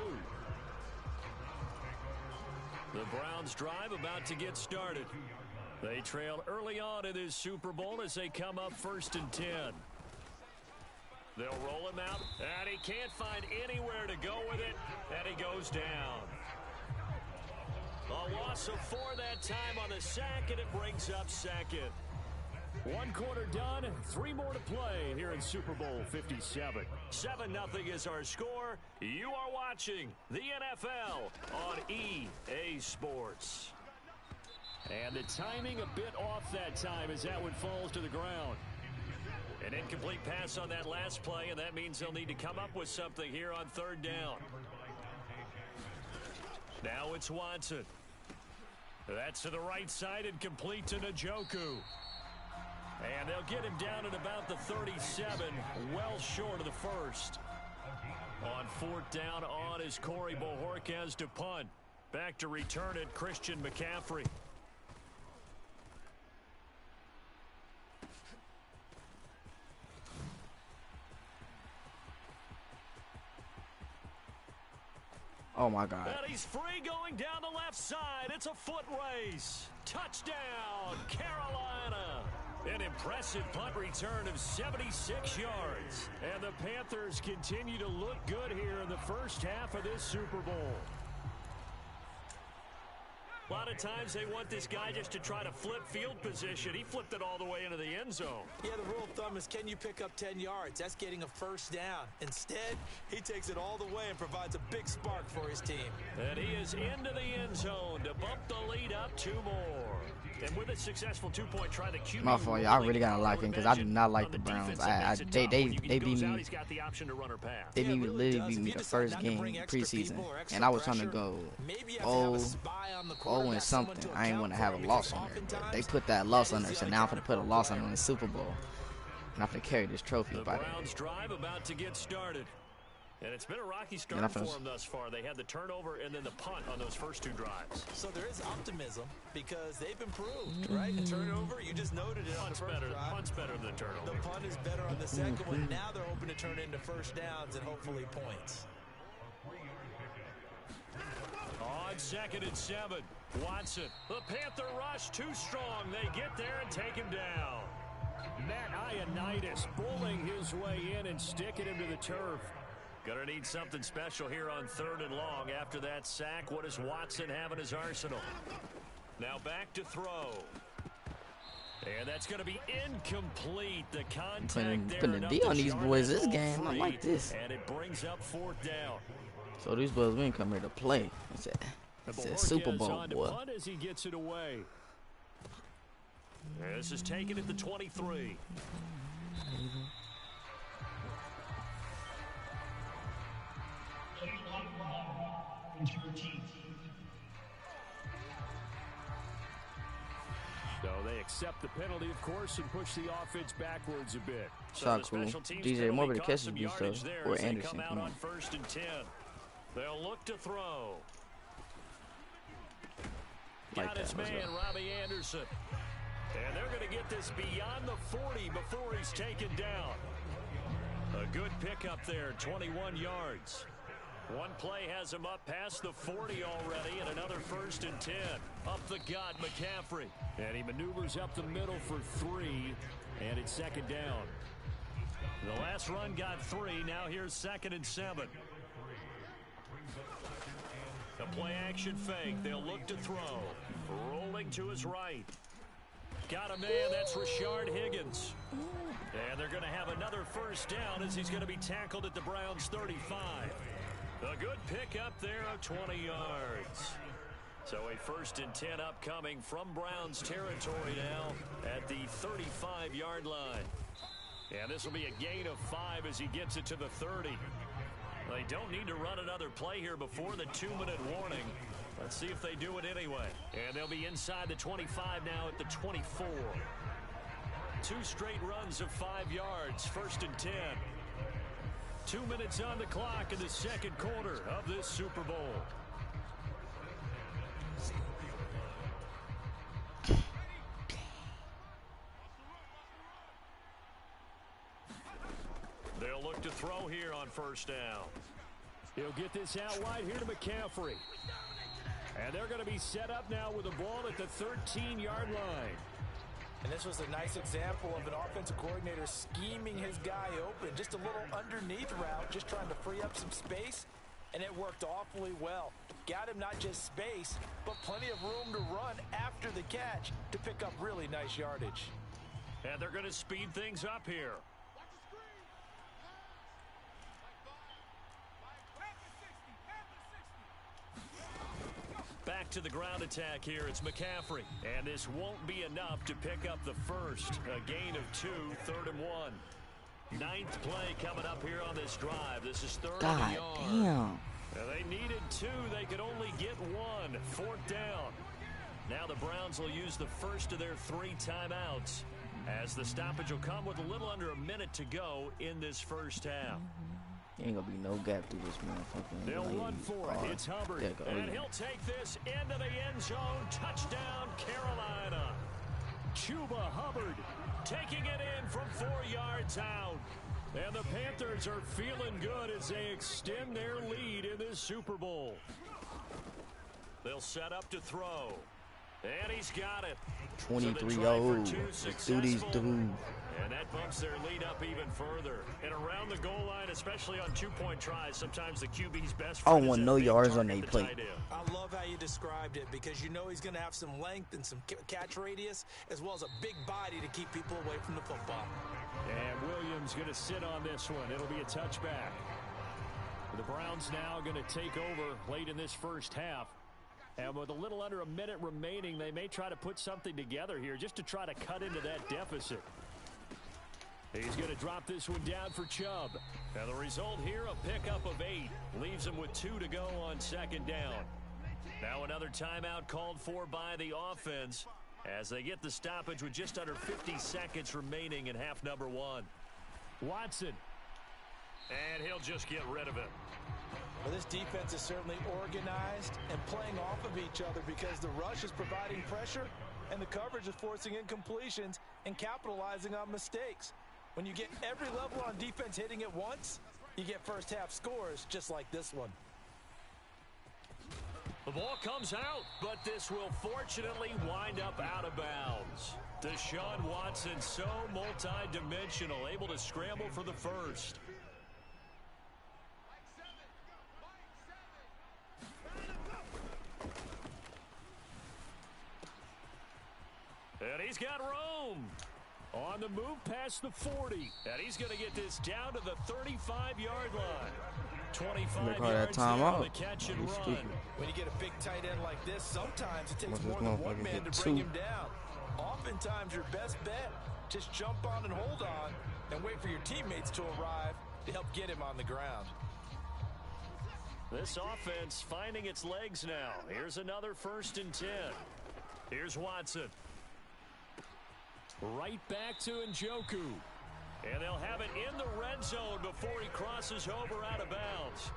Speaker 2: The Browns drive about to get started. They trail early on in this Super Bowl as they come up 1st and 10. They'll roll him out, and he can't find anywhere to go with it, and he goes down. A loss of 4 that time on the sack, and it brings up 2nd. 1 quarter done, 3 more to play here in Super Bowl 57. 7-0 is our score. You are watching the NFL on EA Sports. And the timing a bit off that time as that one falls to the ground. An incomplete pass on that last play, and that means they'll need to come up with something here on 3rd down. Now it's Watson. That's to the right side and complete to Njoku. And they'll get him down at about the 37, well short of the 1st. On 4th down, on is Corey Bojorquez to punt. Back to return it, Christian McCaffrey.
Speaker 1: Oh my God.
Speaker 2: And he's free going down the left side. It's a foot race. Touchdown, Carolina. An impressive punt return of 76 yards. And the Panthers continue to look good here in the first half of this Super Bowl. A lot of times they want this guy just to try to flip field position. He flipped it all the way into the end zone.
Speaker 3: Yeah, the rule of thumb is, can you pick up 10 yards? That's getting a first down. Instead, he takes it all the way and provides a big spark for his team.
Speaker 2: And he is into the end zone to bump the lead up 2 more. And with a successful 2-point try, the QB.
Speaker 1: My fault, y'all. I really gotta like him because I do not like the Browns. They beat me. They literally beat me the first game preseason, and I was trying to go 0 and something. I ain't want to have a loss on there, but they put that loss on there, so now I'm gonna put a loss on in the Super Bowl, and I'm gonna carry this trophy.
Speaker 2: The Browns drive about to get started. And it's been a rocky start for them thus far. They had the turnover and then the punt on those first 2 drives.
Speaker 3: So there is optimism because they've improved, right? A turnover, you just noted it on the first drive.
Speaker 2: Punt's better than the turnover.
Speaker 3: The punt is better on the second one. Now they're hoping to turn into first downs and hopefully points.
Speaker 2: On 2nd and 7, Watson. The Panther rush too strong. They get there and take him down. Matt Ioannidis bullying his way in and sticking him to the turf. Gonna need something special here on 3rd and long. After that sack, what does Watson have in his arsenal? Now back to throw. And that's going to be incomplete. The contact there.
Speaker 1: Putting a D on these boys this game. I like this.
Speaker 2: And it brings up 4th down.
Speaker 1: So these boys, we ain't come here to play. It's a Super Bowl, boy.
Speaker 2: As he gets it away. This is taken at the 23. So they accept the penalty, of course, and push the offense backwards a bit.
Speaker 1: Shot cool. DJ Moore better catch the stuff. Or Anderson.
Speaker 2: Come out on 1st and 10. They'll look to throw. Got his man, Robbie Anderson. And they're going to get this beyond the 40 before he's taken down. A good pickup there, 21 yards. One play has him up past the 40 already, and another 1st and 10. Up the gut, McCaffrey. And he maneuvers up the middle for 3, and it's 2nd down. The last run got 3. Now here's 2nd and 7. A play action fake. They'll look to throw. Rolling to his right. Got a man. That's Rashard Higgins. And they're going to have another 1st down as he's going to be tackled at the Browns' 35. A good pickup there of 20 yards. So a 1st and 10 upcoming from Browns territory now at the 35-yard line. And this will be a gain of 5 as he gets it to the 30. They don't need to run another play here before the 2-minute warning. Let's see if they do it anyway. And they'll be inside the 25 now at the 24. 2 straight runs of 5 yards, 1st and 10. 2 minutes on the clock in the 2nd quarter of this Super Bowl. They'll look to throw here on 1st down. He'll get this out wide here to McCaffrey. And they're going to be set up now with the ball at the 13-yard line.
Speaker 3: And this was a nice example of an offensive coordinator scheming his guy open. Just a little underneath route, just trying to free up some space, and it worked awfully well. Got him not just space, but plenty of room to run after the catch to pick up really nice yardage.
Speaker 2: And they're going to speed things up here. Back to the ground attack here. It's McCaffrey. And this won't be enough to pick up the 1st. A gain of 2, 3rd and 1. 9th play coming up here on this drive. This is 3rd and yard.
Speaker 1: Damn.
Speaker 2: They needed 2. They could only get 1. 4th down. Now the Browns will use the first of their 3 timeouts as the stoppage will come with a little under a minute to go in this first half.
Speaker 1: Ain't gonna be no gap through this motherfucker.
Speaker 2: They'll run for it. It's Hubbard. And he'll take this into the end zone. Touchdown, Carolina. Chuba Hubbard taking it in from 4 yards out. And the Panthers are feeling good as they extend their lead in this Super Bowl. They'll set up to throw. And he's got it.
Speaker 1: 23-0. Let's do these dudes.
Speaker 2: And that bumps their lead up even further. And around the goal line, especially on two-point tries, sometimes the QB's best
Speaker 1: I don't want no yards on their plate.
Speaker 3: I love how you described it because you know he's going to have some length and some catch radius as well as a big body to keep people away from the football.
Speaker 2: And Williams going to sit on this one. It'll be a touchback. The Browns now going to take over late in this first half. And with a little under a minute remaining, they may try to put something together here just to try to cut into that deficit. He's going to drop this one down for Chubb. And the result here, a pickup of 8. Leaves him with 2 to go on second down. Now another timeout called for by the offense as they get the stoppage with just under 50 seconds remaining in half number 1. Watson. And he'll just get rid of it.
Speaker 3: Well, this defense is certainly organized and playing off of each other because the rush is providing pressure and the coverage is forcing incompletions and capitalizing on mistakes. When you get every level on defense hitting it once, you get first half scores just like this one.
Speaker 2: The ball comes out, but this will fortunately wind up out of bounds. Deshaun Watson, so multi-dimensional, able to scramble for the first. And he's got room. On the move past the 40. And he's going to get this down to the 35-yard line. 25 yards there on the catch and run.
Speaker 3: When you get a big tight end like this, sometimes it takes more than one man to bring him down. Oftentimes your best bet, just jump on and hold on and wait for your teammates to arrive to help get him on the ground.
Speaker 2: This offense finding its legs now. Here's another 1st and 10. Here's Watson. Right back to Njoku. And they'll have it in the red zone before he crosses over out of bounds.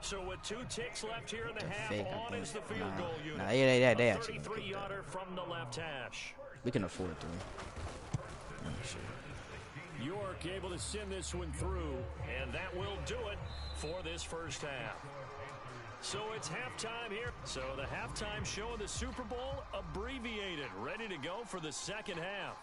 Speaker 2: So with 2 ticks left here in the half, on is the field goal unit.
Speaker 1: Yeah, they
Speaker 2: a 33-yarder from the left hash.
Speaker 1: We can afford 3.
Speaker 2: York able to send this one through, and that will do it for this first half. So it's halftime here. So the halftime show of the Super Bowl abbreviated, ready to go for the second half.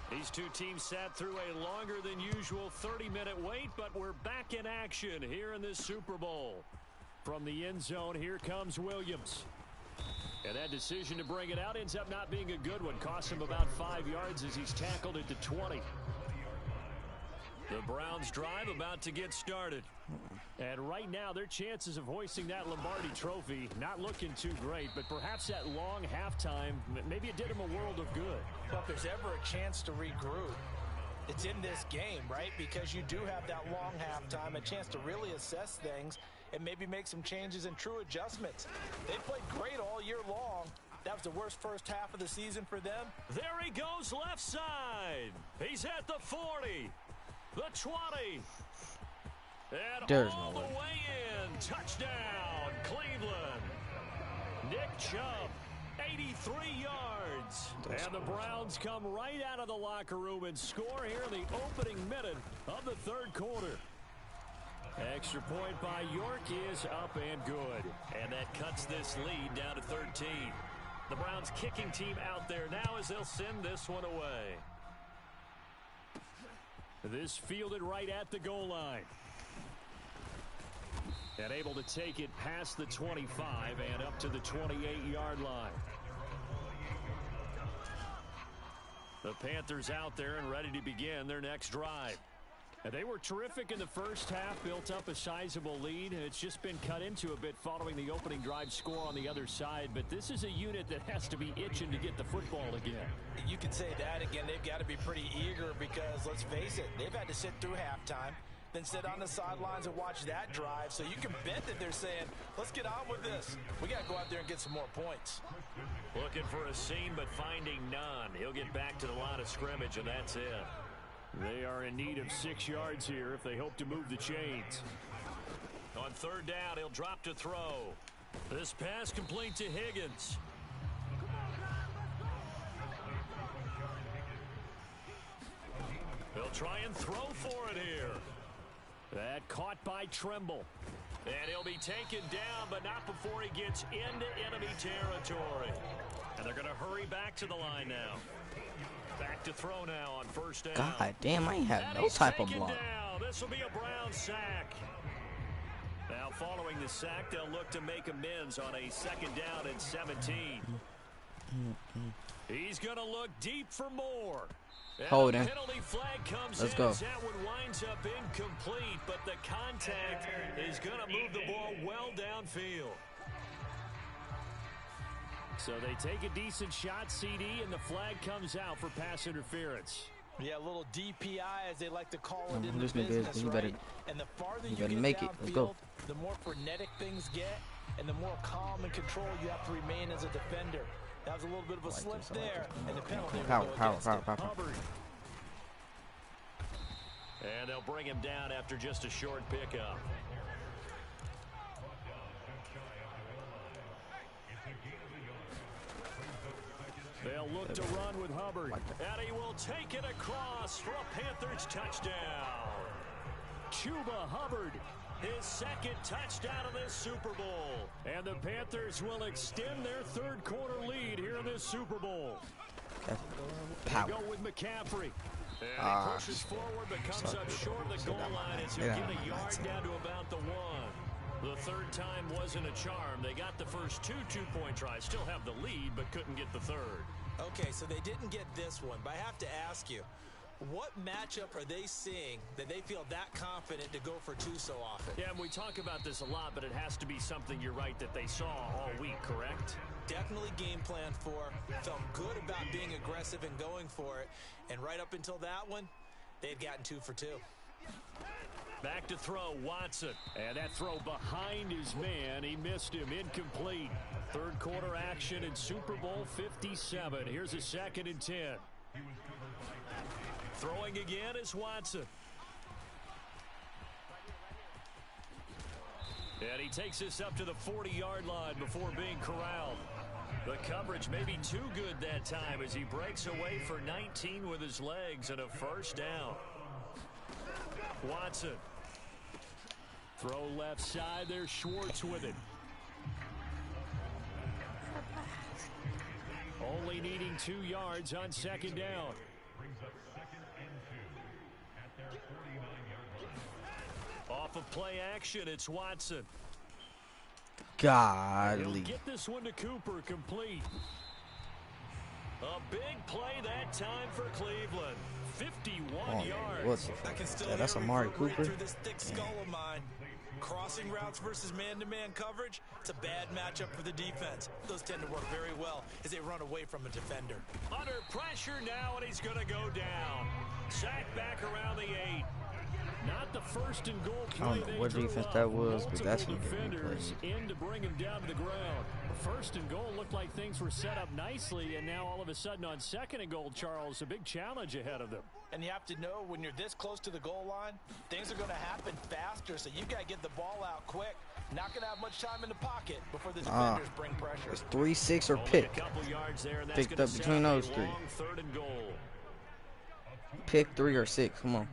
Speaker 2: These two teams sat through a longer than usual 30-minute wait, but we're back in action here in this Super Bowl. From the end zone, here comes Williams. And that decision to bring it out ends up not being a good one. Cost him about 5 yards as he's tackled at the 20. The Browns drive about to get started. And right now, their chances of hoisting that Lombardi trophy not looking too great, but perhaps that long halftime, maybe it did them a world of good.
Speaker 3: But if there's ever a chance to regroup, it's in this game, right? Because you do have that long halftime, a chance to really assess things and maybe make some changes and true adjustments. They played great all year long. That was the worst first half of the season for them.
Speaker 2: There he goes left side. He's at the 40. The 20. And
Speaker 1: There's
Speaker 2: all
Speaker 1: no
Speaker 2: the way in. Touchdown, Cleveland. Nick Chubb, 83 yards. And the Browns come right out of the locker room and score here in the opening minute of the third quarter. Extra point by York is up and good. And that cuts this lead down to 13. The Browns kicking team out there now as they'll send this one away. This fielded right at the goal line. And able to take it past the 25 and up to the 28-yard line. The Panthers out there and ready to begin their next drive. And they were terrific in the first half, built up a sizable lead, and it's just been cut into a bit following the opening drive score on the other side. But this is a unit that has to be itching to get the football again.
Speaker 3: You can say that again. They've got to be pretty eager because, let's face it, they've had to sit through halftime, then sit on the sidelines and watch that drive. So you can bet that they're saying, let's get on with this. We got to go out there and get some more points.
Speaker 2: Looking for a seam, but finding none. He'll get back to the line of scrimmage, and that's it. They are in need of 6 yards here if they hope to move the chains. On third down, he'll drop to throw. This pass complete to Higgins. He'll try and throw for it here. That caught by Tremble. And he'll be taken down, but not before he gets into enemy territory. And they're going to hurry back to the line now. Back to throw now on first down.
Speaker 1: God damn, I ain't have no type of block.
Speaker 2: This will be a Brown sack. Now following the sack, they'll look to make amends on a second down and 17. He's going to look deep for more.
Speaker 1: Hold him.
Speaker 2: Penalty flag comes
Speaker 1: Let's
Speaker 2: in
Speaker 1: go.
Speaker 2: as that one winds up incomplete, but the contact is going to move the ball well downfield. So they take a decent shot, CD, and the flag comes out for pass interference.
Speaker 3: Yeah, a little DPI, as they like to call it in the
Speaker 1: This nigga
Speaker 3: business,
Speaker 1: you
Speaker 3: right?
Speaker 1: better,
Speaker 3: And the farther
Speaker 1: you
Speaker 3: you
Speaker 1: better
Speaker 3: get
Speaker 1: make it. Let's go.
Speaker 3: downfield, the more frenetic things get, and the more calm and control you have to remain as a defender. That was a little bit of a slip there, and the penalty will go against him.
Speaker 2: Hubbard. And they'll bring him down after just a short pickup. They'll look to run with Hubbard. And he will take it across for a Panthers touchdown. Chuba Hubbard, his second touchdown of this Super Bowl. And the Panthers will extend their third quarter lead here in this Super Bowl.
Speaker 1: Power.
Speaker 2: Go with McCaffrey. And he pushes forward but comes up short of the goal line as he'll get a yard down to about the 1. The third time wasn't a charm. They got the first 2 two-point tries. Still have the lead, but couldn't get the third.
Speaker 3: Okay, so they didn't get this one, but I have to ask you, what matchup are they seeing that they feel that confident to go for 2 so often?
Speaker 2: Yeah, and we talk about this a lot, but it has to be something, you're right, that they saw all week, correct?
Speaker 3: Definitely game plan for, felt good about being aggressive and going for it, and right up until that one, they had gotten 2 for 2.
Speaker 2: Back to throw, Watson. And that throw behind his man. He missed him, incomplete. Third quarter action in Super Bowl 57. Here's a 2nd and 10. Throwing again is Watson. And he takes this up to the 40-yard line before being corralled. The coverage may be too good that time as he breaks away for 19 with his legs and a first down. Watson. Throw left side. There's Schwartz with it. Only needing 2 yards on second down. Off of play action, it's Watson.
Speaker 1: Godly.
Speaker 2: He'll get this one to Cooper, complete. A big play that time for Cleveland. 51 yards.
Speaker 1: That's Amari Cooper.
Speaker 3: Through this thick skull of mine. Crossing routes versus man-to-man coverage, it's a bad matchup for the defense. Those tend to work very well as they run away from a defender.
Speaker 2: Under pressure now, and he's going to go down. Sacked back around the 8. Not the first and goal play.
Speaker 1: I don't know what defense that was, but that's what
Speaker 2: defenders in to bring him down to the ground. First and goal looked like things were set up nicely, and now all of a sudden on second and goal, Charles, a big challenge ahead of them.
Speaker 3: And you have to know when you're this close to the goal line, things are going to happen faster, so you've got to get the ball out quick. Not going to have much time in the pocket before the defenders bring pressure.
Speaker 1: It's 3, 6, or pick. Picked up between those 3.
Speaker 2: Third and goal.
Speaker 1: Pick 3 or 6. Come on.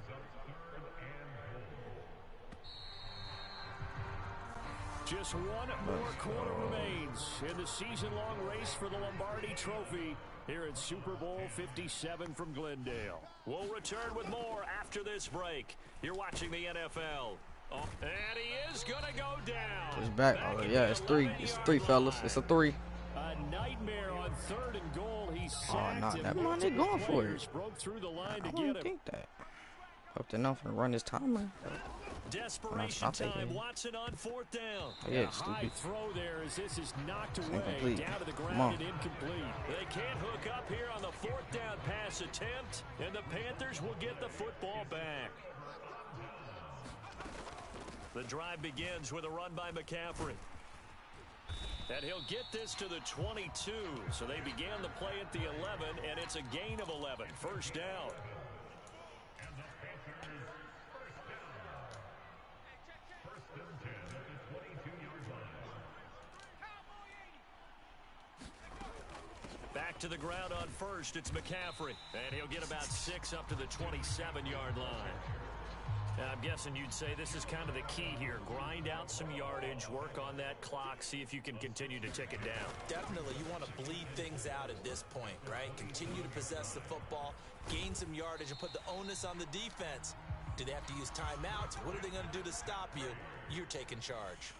Speaker 2: Just one more quarter remains in the season-long race for the Lombardi Trophy here at Super Bowl 57 from Glendale. We'll return with more after this break. You're watching the NFL. Oh, and he is going to go down.
Speaker 1: It's back. Yeah, it's 3. It's 3, fellas. It's a 3.
Speaker 2: A nightmare on third and goal. He's sacked.
Speaker 1: Oh, no. Never mind. They're going for it.
Speaker 2: Broke through the line
Speaker 1: I
Speaker 2: to
Speaker 1: don't
Speaker 2: get him.
Speaker 1: think that. Hope they're not going to run this timer.
Speaker 2: Desperation time. Watson on 4th down.
Speaker 1: Yeah,
Speaker 2: high throw there as this is knocked away
Speaker 1: incomplete.
Speaker 2: down to the ground and incomplete. They can't hook up here on the 4th down pass attempt, and the Panthers will get the football back. The drive begins with a run by McCaffrey. And he'll get this to the 22. So they began the play at the 11, and it's a gain of 11. First down. back to the ground on first. It's McCaffrey. And he'll get about 6 up to the 27-yard line. Now, I'm guessing you'd say this is kind of the key here. Grind out some yardage, work on that clock, see if you can continue to tick it down.
Speaker 3: Definitely, you want to bleed things out at this point, right? Continue to possess the football, gain some yardage, and put the onus on the defense. Do they have to use timeouts? What are they going to do to stop you? You're taking charge.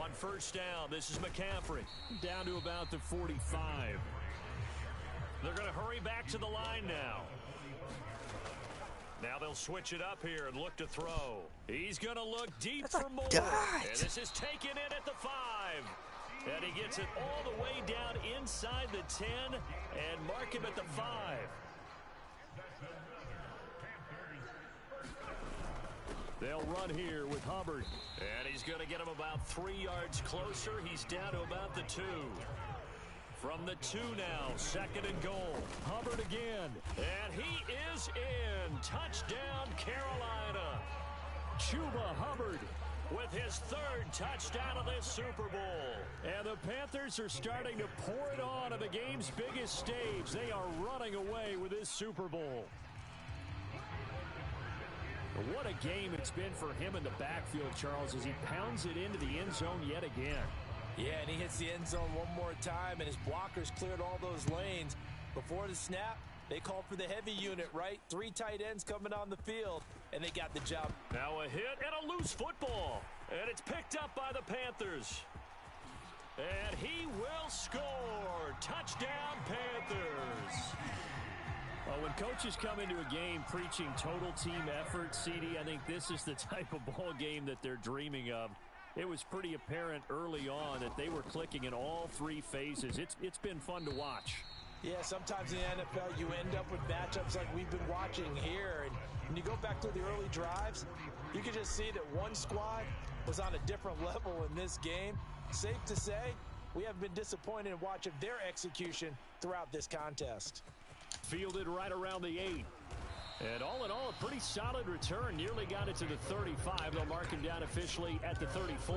Speaker 2: On first down, this is McCaffrey. Down to about the 45. They're going to hurry back to the line now. Now they'll switch it up here and look to throw. He's going to look deep for more. And this is taken in at the 5. And he gets it all the way down inside the 10 and mark him at the 5. They'll run here with Hubbard. And he's going to get him about 3 yards closer. He's down to about the 2. From the 2 now, 2nd and goal. Hubbard again. And he is in. Touchdown, Carolina. Chuba Hubbard with his 3rd touchdown of this Super Bowl. And the Panthers are starting to pour it on the game's biggest stage. They are running away with this Super Bowl. What a game it's been for him in the backfield, Charles, as he pounds it into the end zone yet again.
Speaker 3: Yeah, and he hits the end zone one more time, and his blockers cleared all those lanes. Before the snap, they called for the heavy unit, right? 3 tight ends coming on the field, and they got the job.
Speaker 2: Now a hit and a loose football, and it's picked up by the Panthers. And he will score. Touchdown, Panthers. Well, when coaches come into a game preaching total team effort, CD, I think this is the type of ball game that they're dreaming of. It was pretty apparent early on that they were clicking in all 3 phases. It's been fun to watch.
Speaker 3: Yeah, sometimes in the NFL you end up with matchups like we've been watching here. And when you go back to the early drives, you can just see that one squad was on a different level in this game. Safe to say, we have been disappointed in watching their execution throughout this contest.
Speaker 2: Fielded right around the 8. And all in all, a pretty solid return. Nearly got it to the 35. They'll mark him down officially at the 34.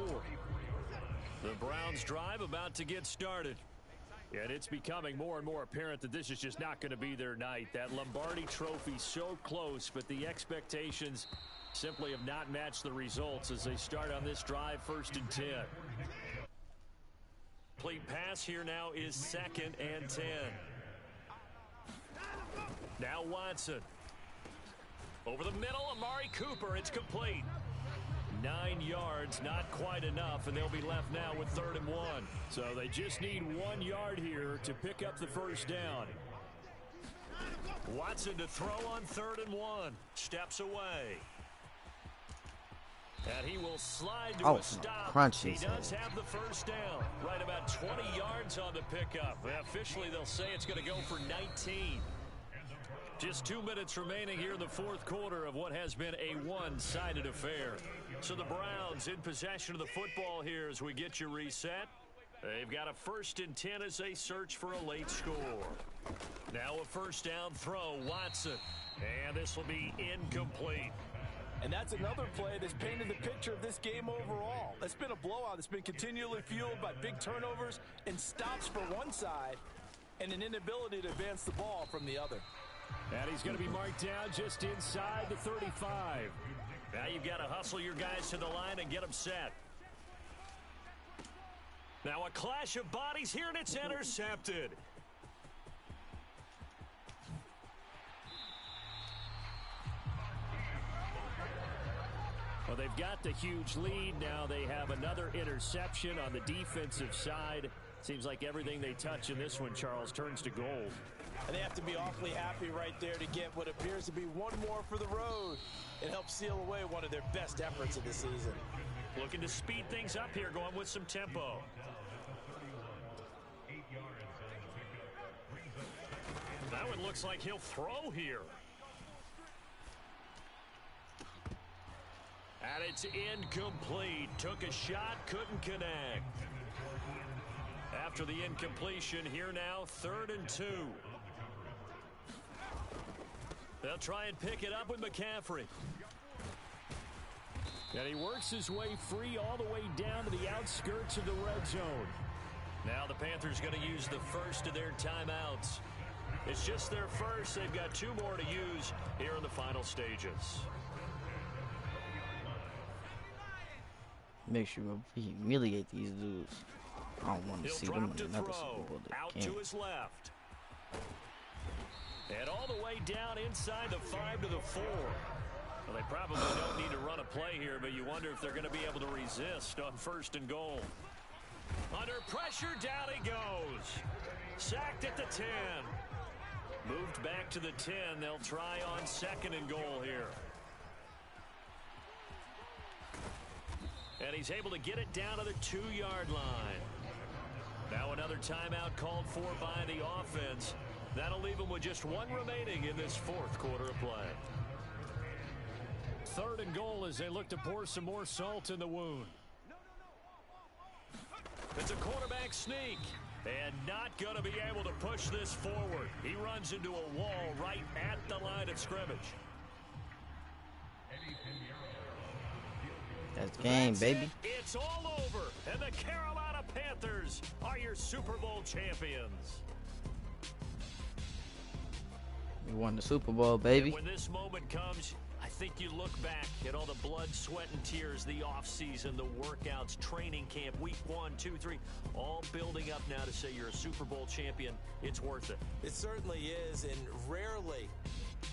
Speaker 2: The Browns drive about to get started. And it's becoming more and more apparent that this is just not going to be their night. That Lombardi trophy so close, but the expectations simply have not matched the results as they start on this drive, 1st and 10. Complete pass here now is 2nd and 10. Now Watson. Over the middle, Amari Cooper. It's complete. 9 yards, not quite enough, and they'll be left now with 3rd and 1. So they just need 1 yard here to pick up the first down. Watson to throw on 3rd and 1. Steps away. And he will slide to a stop. He does have the first down. Right about 20 yards on the pickup. Officially, they'll say it's going to go for 19. Just 2 minutes remaining here in the 4th quarter of what has been a one-sided affair. So the Browns in possession of the football here as we get you reset. They've got a 1st and 10 as they search for a late score. Now a 1st down throw, Watson. And this will be incomplete.
Speaker 3: And that's another play that's painted the picture of this game overall. It's been a blowout. It's been continually fueled by big turnovers and stops for one side and an inability to advance the ball from the other.
Speaker 2: And he's going to be marked down just inside the 35. Now you've got to hustle your guys to the line and get them set. Now a clash of bodies here, and it's intercepted. Well, they've got the huge lead. Now they have another interception on the defensive side. Seems like everything they touch in this one, Charles, turns to gold.
Speaker 3: And they have to be awfully happy right there to get what appears to be one more for the road. It helps seal away one of their best efforts of the season.
Speaker 2: Looking to speed things up here, going with some tempo. That one looks like he'll throw here. And it's incomplete. Took a shot, couldn't connect. After the incompletion, here now, 3rd and 2. They'll try and pick it up with McCaffrey. And he works his way free all the way down to the outskirts of the red zone. Now the Panthers going to use the first of their timeouts. It's just their first. They've got 2 more to use here in the final stages.
Speaker 1: Make sure we humiliate these dudes. I don't want to see them in another Super Bowl.
Speaker 2: Out to his left. And all the way down inside the 5 to the 4. Well, they probably don't need to run a play here, but you wonder if they're going to be able to resist on 1st and goal. Under pressure, down he goes. Sacked at the 10. Moved back to the 10. They'll try on 2nd and goal here. And he's able to get it down to the 2-yard line. Now another timeout called for by the offense. That'll leave them with just 1 remaining in this 4th quarter of play. 3rd and goal as they look to pour some more salt in the wound. It's a quarterback sneak. And not going to be able to push this forward. He runs into a wall right at the line of scrimmage.
Speaker 1: That's game, baby.
Speaker 2: It's all over. And the Carolina Panthers are your Super Bowl champions.
Speaker 1: We won the Super Bowl, baby.
Speaker 2: And when this moment comes, I think you look back at all the blood, sweat, and tears, the offseason, the workouts, training camp, week 1, 2, 3, all building up now to say you're a Super Bowl champion. It's worth it.
Speaker 3: It certainly is, and rarely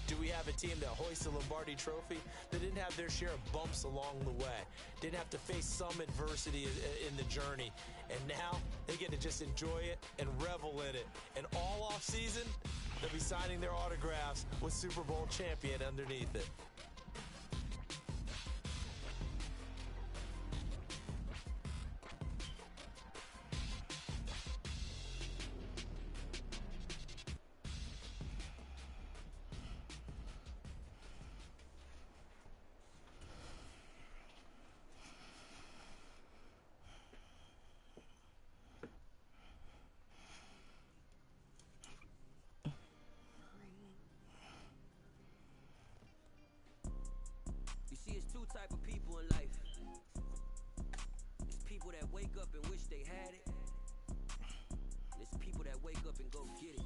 Speaker 3: do we have a team that hoists the Lombardi Trophy that didn't have their share of bumps along the way, didn't have to face some adversity in the journey, and now they get to just enjoy it and revel in it. And all offseason, they'll be signing their autographs with Super Bowl champion underneath it.
Speaker 5: Type of people in life. It's people that wake up and wish they had it. And it's people that wake up and go get it.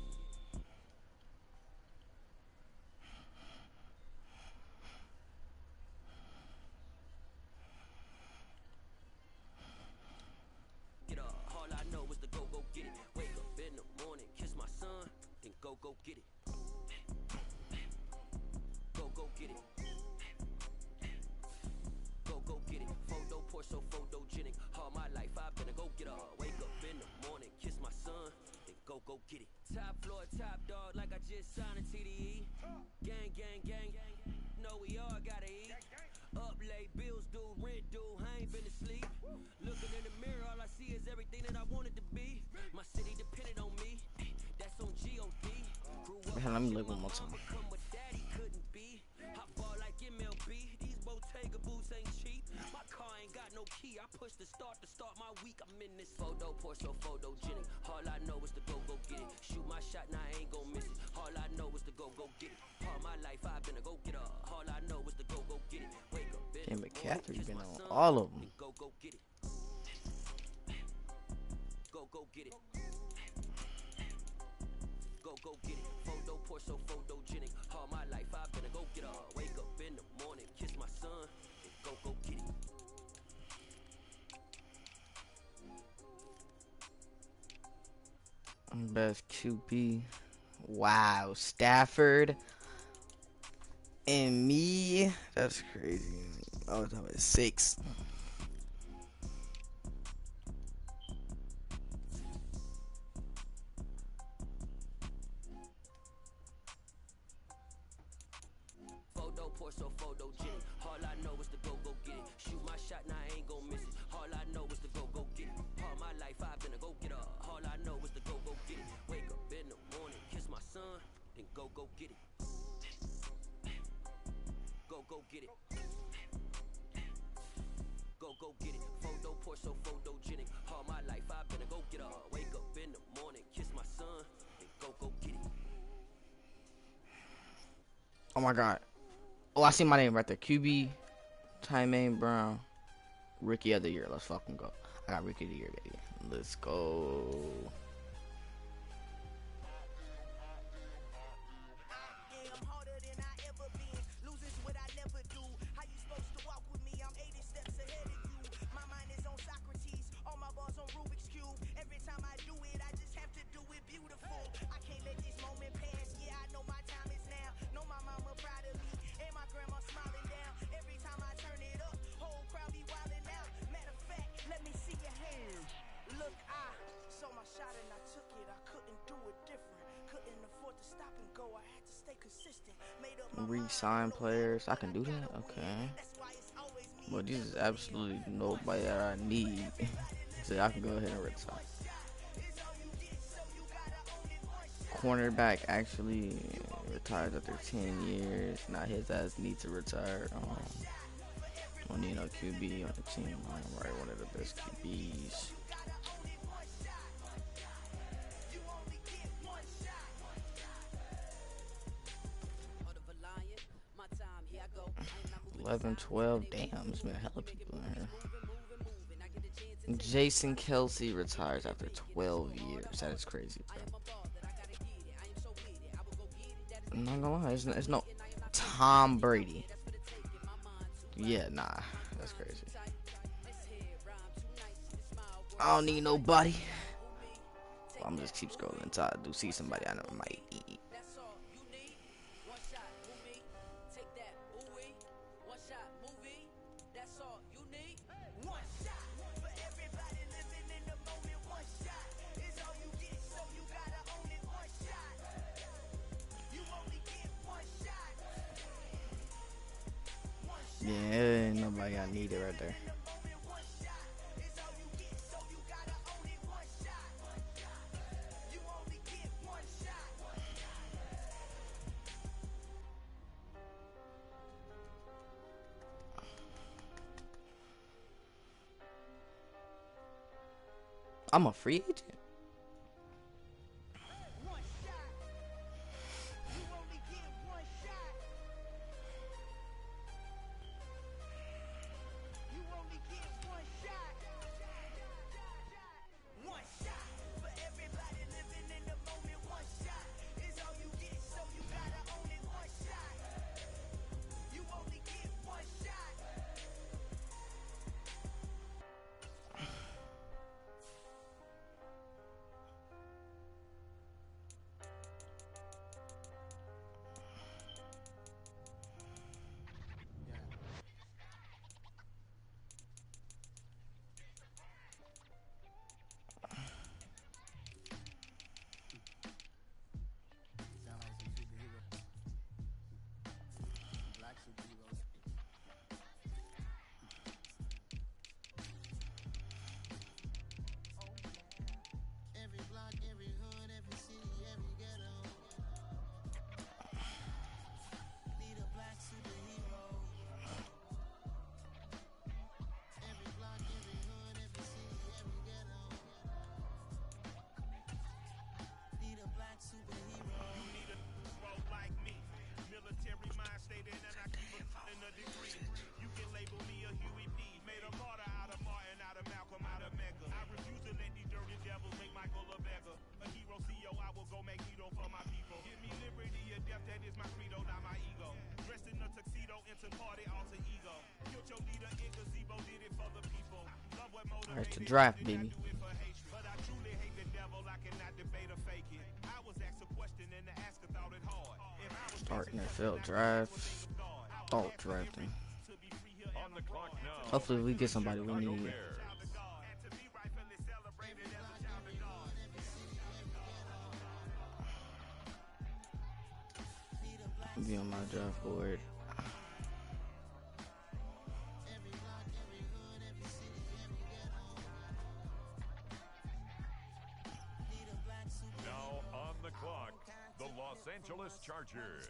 Speaker 5: Get up, all I know is to go get it. Wake up in the morning, kiss my son, then go get it. Go get it. Go get it. Photo poor, so photogenic. All my life I've been a go-getter. Wake up in the morning, kiss my son, then go get it. Top floor, top dog, like I just signed a TDE. Gang, gang, gang. No, we all gotta eat. Up late, bills due, rent due, I ain't been asleep. Looking in the mirror, all I see is everything that I wanted to be. My city depended on me. That's on G.O.D. Grew up,
Speaker 1: Man, let me look one more time.
Speaker 5: become what daddy couldn't be. I ball like MLB. These Bottega boots ain't cheap. My car ain't got no key. I push the start to start my week. I'm in this photo poor, so photogenic. All I know is to go get it. Shoot my shot, now I ain't gon' miss it. All I know is to go get it. All my life I've been a go-getter. All I know is to go get it. Wake up in the
Speaker 1: DK
Speaker 5: morning, kiss
Speaker 1: been
Speaker 5: my
Speaker 1: on
Speaker 5: son,
Speaker 1: all of them.
Speaker 5: then go get it. Go get it. Go get it. Photo poor, so photogenic. All my life I've been a go-getter. Wake up in the morning, kiss my son, then go get it.
Speaker 1: Best QB. Wow, Stafford and me. That's crazy. I was talking about 6.
Speaker 5: Photo poor, so photogenic. All I know is to go get it. Shoot my shot, now I ain't gon' miss it. All I know is to go get it. All my life I've been a go-getter. All I know is to go get it. Wake up in the morning, kiss my son, then go get it. Go get it. Go get it. Photo poor, so photogenic. All my life I've been a go-getter. Wake up in the morning, kiss my son, then go get it.
Speaker 1: Oh my God. Oh, I see my name right there. QB, Tymaine Brown, Rookie of the Year. Let's fucking go. I got Rookie of the Year, baby. Let's go. Re-sign players. I can do that? Okay. Well, this is absolutely nobody that I need. So I can go ahead and retire. Cornerback actually retires after 10 years. Now his ass needs to retire. Don't need no QB on the team. I'm right, one of the best QBs. 11, 12. Damn, there's been a hell of people in here. Jason Kelsey retires after 12 years. That is crazy, bro. I'm not gonna lie, it's no Tom Brady. Yeah, nah, that's crazy. I don't need nobody. Well, I'm just keep scrolling until I do see somebody I know might eat. Yeah, ain't nobody I need it right there. I'm a free agent. Alright, to draft, baby. Start NFL draft. Start drafting. Hopefully we get somebody we need. Be on my draft board.
Speaker 2: Now on the clock, the Los Angeles Chargers.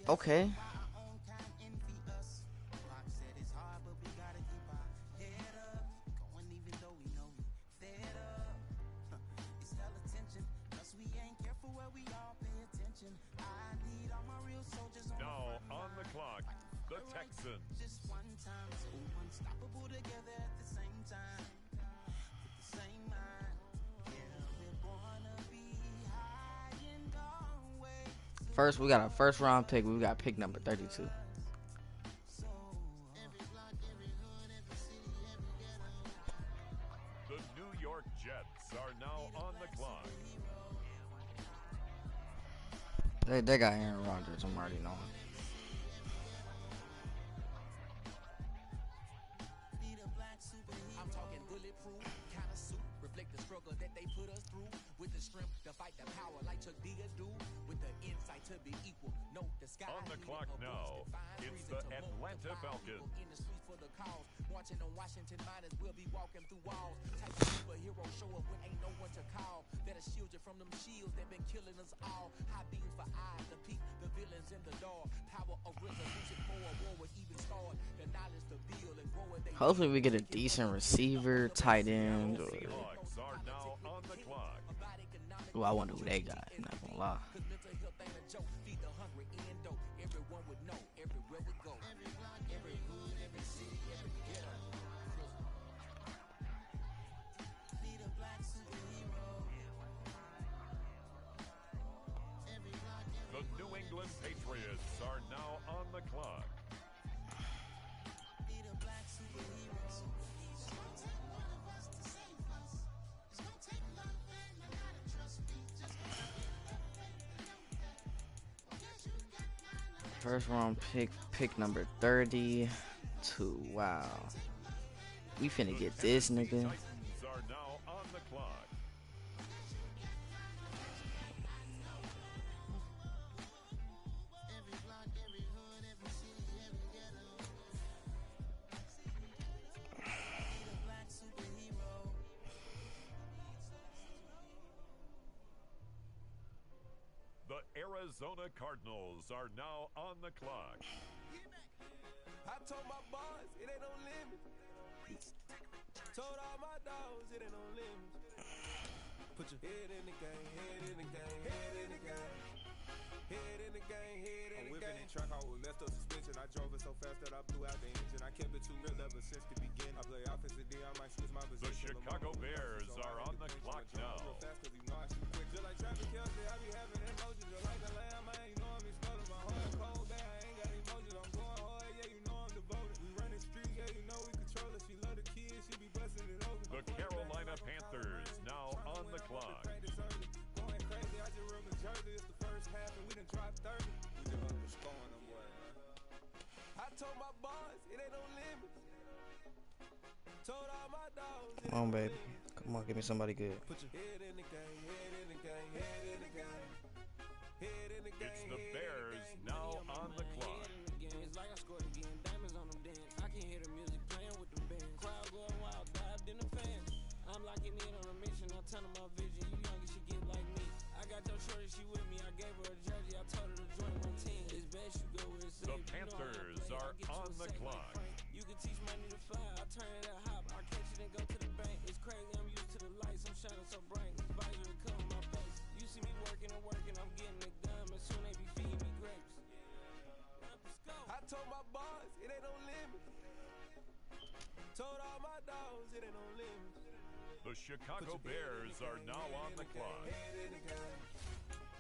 Speaker 1: Okay.
Speaker 2: Now on the clock, the Texans.
Speaker 4: Just one time, so unstoppable together at the same time. With the same mind. Yeah, we're gonna be high and always.
Speaker 1: First, we got a first round pick. We got pick number 32.
Speaker 2: The New York Jets are now on the clock.
Speaker 1: They got Aaron Rodgers. I'm already knowing.
Speaker 6: I'm talking bulletproof, kind of suit, reflect the struggle that they put us through. With the strength to fight the power like Chuck D do. With the insight to be equal, note the sky.
Speaker 2: On the clock now, it's the Atlanta Falcons.
Speaker 6: In the streets for the cause, marching on Washington miners, we'll be walking through walls. Type of superhero show up when ain't no one to call. That'll shield you from them shields that been killing us all. High beams for eyes, the peak, the villains in the door. Power of resolution for a war would even start. The knowledge to build and grow it.
Speaker 1: Hopefully we get a decent receiver, tight end, or
Speaker 2: Seahawks are now on the clock.
Speaker 1: well, I wonder who they got. I'm not gonna lie.
Speaker 2: The New England Patriots are now on the clock.
Speaker 1: First round pick number 32. Wow. We finna get this nigga.
Speaker 2: Titans are now on the clock. The Arizona Cardinals are now on the clock.
Speaker 3: I told my boys it ain't no limit. Told all my dogs it ain't no limit. Put your head in the game, head in the game, head in the game. Head in the game, head in the game. I'm whipping in track, I was messed up suspension. I drove it so fast that I blew out the engine. I kept it too real ever since the beginning. I play offensive D, I might switch my
Speaker 2: The
Speaker 3: position.
Speaker 2: Chicago Bears are on the clock now.
Speaker 3: Fast 'cause you know I shoot quick. Just like Travis Kelce, I be having emotions. Just like the lamb, man, you know I'm exploding. My heart cold, man, I ain't got emotions. I'm going hard, yeah, you know I'm devoted. We run the streets, yeah, you know we control it. She love the kids, she be busting it open.
Speaker 2: The Carolina Panthers now on the clock.
Speaker 3: Going crazy, I just rub the jersey. It's the first half and we done dropped 30. We just underscoring them, boy, man. I told my boys it ain't no limit. Told all my dogs it
Speaker 1: Come on, baby. Come on, give me somebody good.
Speaker 3: Put your head in the game, head in the game, head in the game. Head in the game.
Speaker 2: It's the Bears now on the clock.
Speaker 7: It's like I scored again, diamonds on them dance. I can hear the music playing with them bands. Crowd going wild, dived in the fans. I'm locking in on a mission, I'm turning my vision. You young, you should get like me. I got your shorty, she with me. I gave her a jersey, I told her to join my team. It's best you go where it's safe.
Speaker 2: The Panthers are on the clock.
Speaker 7: You can teach money to fly, I turn it up hop. I catch it and go to the bank. It's crazy, I'm used to the lights, I'm shining so bright. This visor to cover my face. You see me working and working, I'm getting it done. But soon they be feeding me grapes.
Speaker 3: I told my boys it ain't no limit. Told all my dogs it ain't no limit.
Speaker 2: The Chicago Bears are now on the clock.
Speaker 3: Head in the game.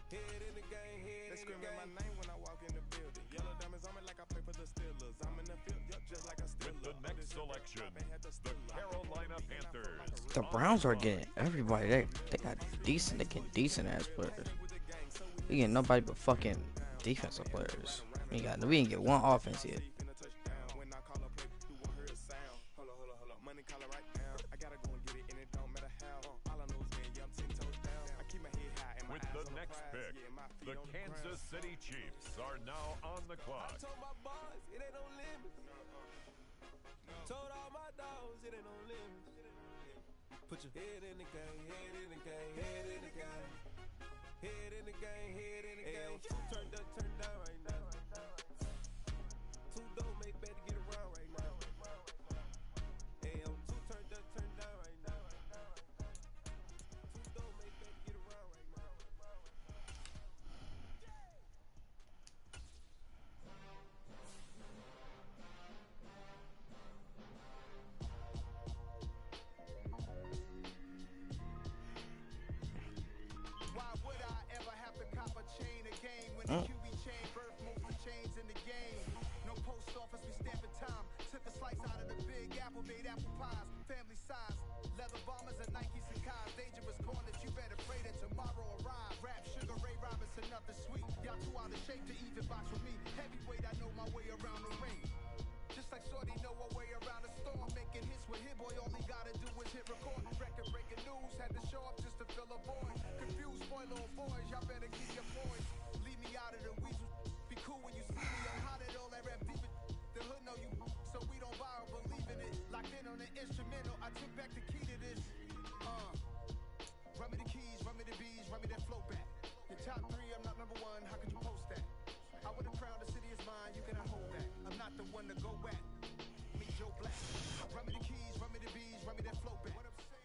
Speaker 3: Head in the game, head in the game. They screaming my name when I walk in the building. Yellow diamonds on me like I play for the Steelers. I'm in the field, yep, just like a Steeler.
Speaker 2: With the next selection, the Carolina Panthers.
Speaker 1: The Browns are getting everybody. They got decent. They get decent ass players. We getting nobody but fucking defensive players. We didn't get one offense yet.
Speaker 2: With the next pick, the Kansas City Chiefs are now on the clock.
Speaker 3: I told my boys it ain't no limit. Told all my dogs it ain't no limit. Put your head in the game, head in the game, head in the game. Head in the game, head in the game. Turned up, turned down right now. Two dope make better get around right now. Hey, I'm two turned up, turned down right now. Two dope make better get around right now.
Speaker 4: Never made apple pies, family size. Leather bombers and Nikes and cars. Dangerous corners, you better pray that tomorrow arrive. Rap, Sugar Ray Robinson, nothing sweet. Y'all too out of shape to even box with me. Heavyweight, I know my way around the ring. Just like Shorty know her way around the storm. Making hits with Hit Boy, all he gotta do is hit record. Record breaking news, had to show up just to fill a void. Confused, spoiler of boys, y'all better keep your poise. Leave me out of the weasel. Be cool when you see me. I'm hot at all that rap deep. The hood know you, so we don't borrow, believe in it. Locked in on the instrumental, I took back the key to this. Run me the keys, run me the bees, run me that flow back. Your top 3, I'm not number 1, how could you post that? I would have crowned the city is mine, you cannot hold that. I'm not the one to go back. Meet Joe Black. Run me the keys, run me the bees, run me that flow back. What I'm saying?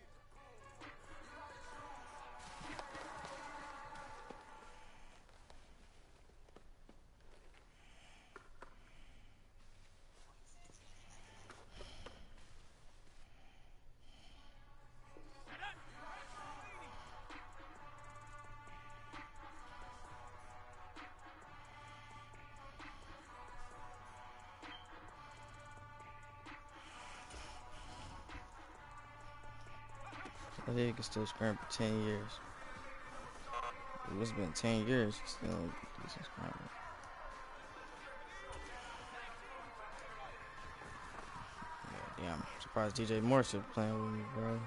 Speaker 1: I think he can still scram for 10 years. It's been 10 years, he's still a decent scrammer. Yeah, damn, I'm surprised DJ Morris is playing with me, bro.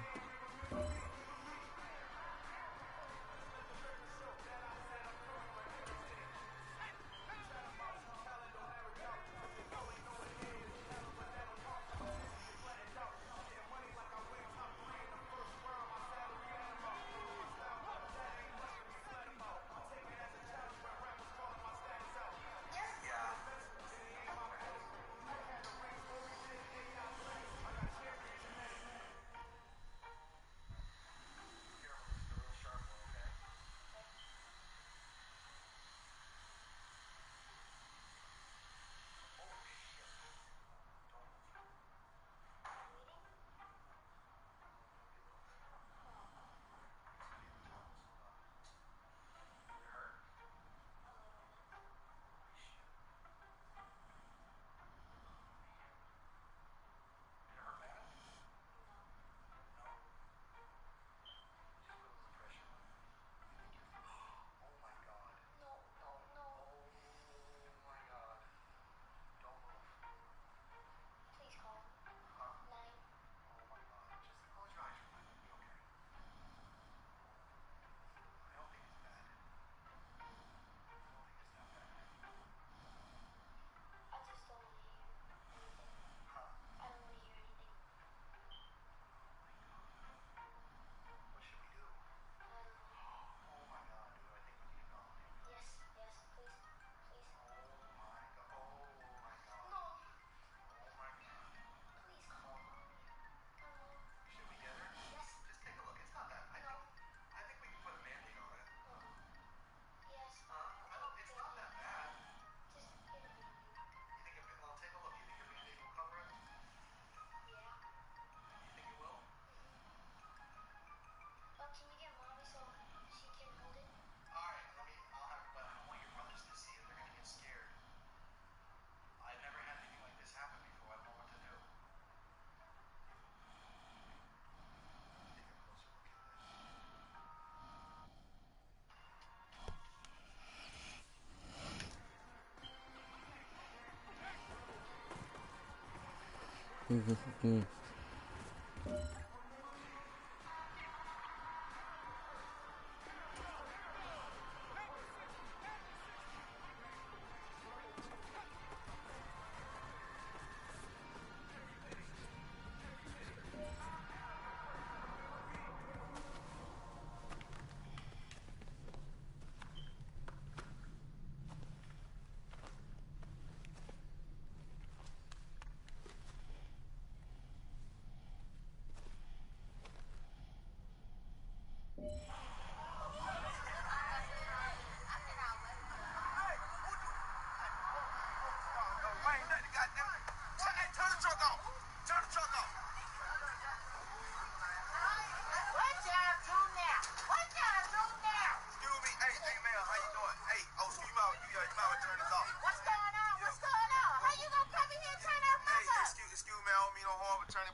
Speaker 8: Turning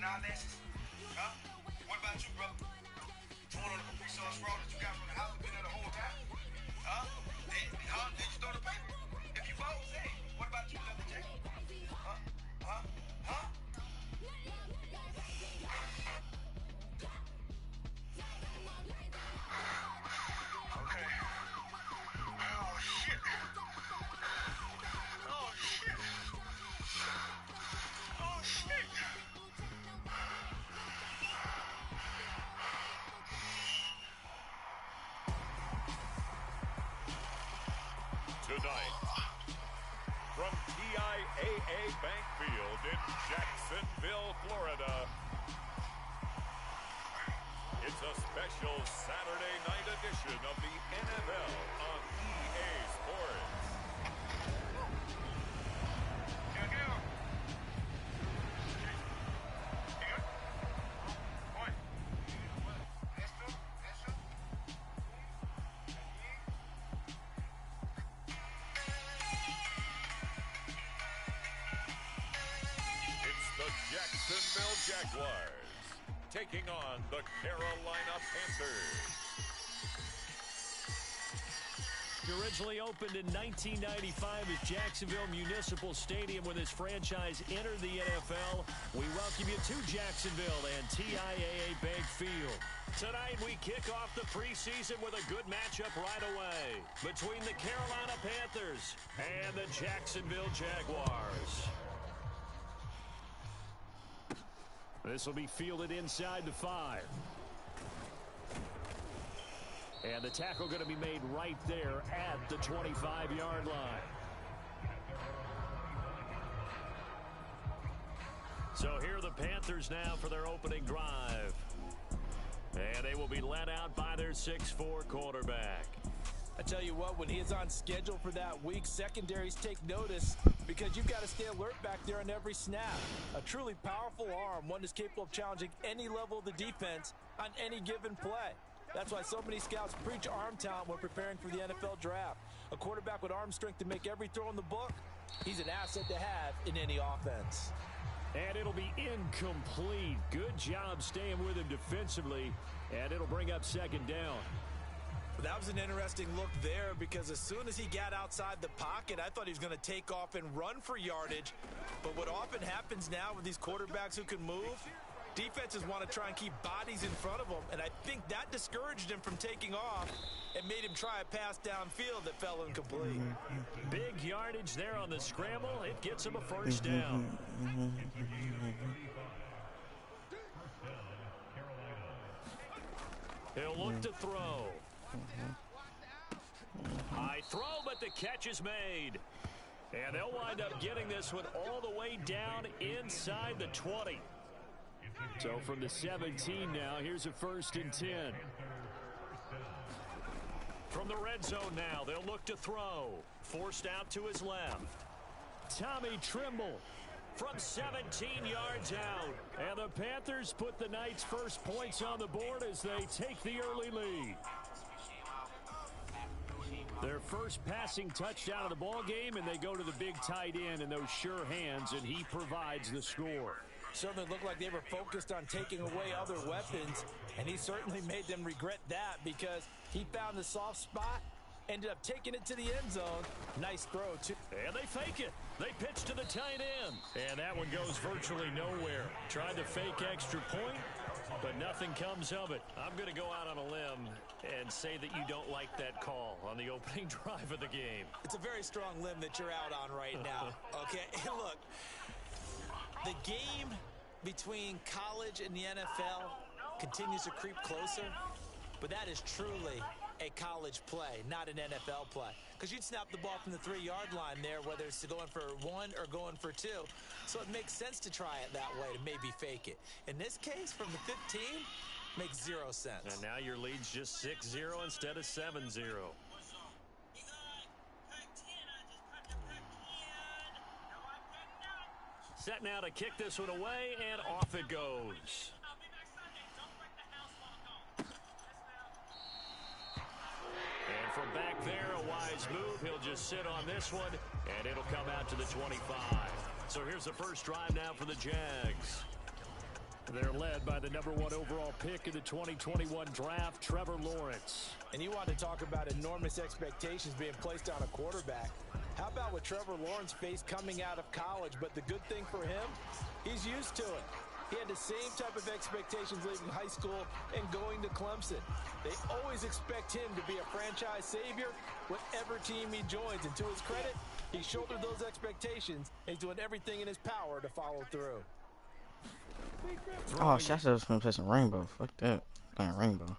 Speaker 8: and eyelashes? Huh? What about you, brother? Throwing on the Capri Sauce straw that you got from the house, been there the whole time? Huh? Did you throw the paper? If you both say, what about you, Dr. J? Huh? Huh? Huh? Okay. Oh, shit. Oh, shit. Oh, shit.
Speaker 2: Tonight, from TIAA Bank Field in Jacksonville, Florida, it's a special Saturday night edition of the NFL on EA Sports. Jacksonville Jaguars taking on the Carolina Panthers.
Speaker 9: Originally opened in 1995 as Jacksonville Municipal Stadium when this franchise entered the NFL. We welcome you to Jacksonville and TIAA Bank Field.
Speaker 2: Tonight we kick off the preseason with a good matchup right away between the Carolina Panthers and the Jacksonville Jaguars.
Speaker 9: This will be fielded inside the 5. And the tackle going to be made right there at the 25-yard line.
Speaker 2: So here are the Panthers now for their opening drive. And they will be led out by their 6'4" quarterback.
Speaker 3: I tell you what, when he is on schedule for that week, secondaries take notice because you've got to stay alert back there on every snap. A truly powerful arm, one that's capable of challenging any level of the defense on any given play. That's why so many scouts preach arm talent when preparing for the NFL draft. A quarterback with arm strength to make every throw in the book, he's an asset to have in any offense.
Speaker 9: And it'll be incomplete. Good job staying with him defensively, and it'll bring up second down.
Speaker 3: That was an interesting look there because as soon as he got outside the pocket, I thought he was going to take off and run for yardage. But what often happens now with these quarterbacks who can move, defenses want to try and keep bodies in front of them, and I think that discouraged him from taking off and made him try a pass downfield that fell incomplete.
Speaker 2: Big yardage there on the scramble. It gets him a first down. He'll look to throw. High throw, but the catch is made. And they'll wind up getting this one all the way down inside the 20.
Speaker 9: So from the 17 now, here's a 1st and 10.
Speaker 2: From the red zone now, they'll look to throw. Forced out to his left.
Speaker 9: Tommy Tremble
Speaker 2: from 17 yards out.
Speaker 9: And the Panthers put the Knights' first points on the board as they take the early lead. Their first passing touchdown of the ball game, and they go to the big tight end and those sure hands, and he provides the score.
Speaker 3: Certainly looked like they were focused on taking away other weapons, and he certainly made them regret that because he found the soft spot, ended up taking it to the end zone. Nice throw, too.
Speaker 2: And they fake it. They pitch to the tight end. And that one goes virtually nowhere. Tried to fake extra point, but nothing comes of it. I'm going to go out on a limb and say that you don't like that call on the opening drive of the game.
Speaker 3: It's a very strong limb that you're out on right now. Okay, look, the game between college and the NFL continues to creep closer, but that is truly a college play, not an NFL play. Because you'd snap the ball from the 3-yard line there, whether it's going for 1 or going for 2. So it makes sense to try it that way, to maybe fake it. In this case, from the 15, makes 0 sense.
Speaker 2: And now your lead's just 6-0 instead of 7-0. Set now to kick this one away, and off it goes. And from back there, a wise move. He'll just sit on this one, and it'll come out to the 25. So here's the first drive now for the Jags.
Speaker 9: They're led by the #1 overall pick in the 2021 draft, Trevor Lawrence.
Speaker 3: And you want to talk about enormous expectations being placed on a quarterback. How about what Trevor Lawrence faced coming out of college? But the good thing for him, he's used to it. He had the same type of expectations leaving high school and going to Clemson. They always expect him to be a franchise savior, whatever team he joins. And to his credit, he shouldered those expectations and he's doing everything in his power to follow through.
Speaker 1: Oh, shit, I was gonna play some Rainbow. Fuck that. Playing Rainbow.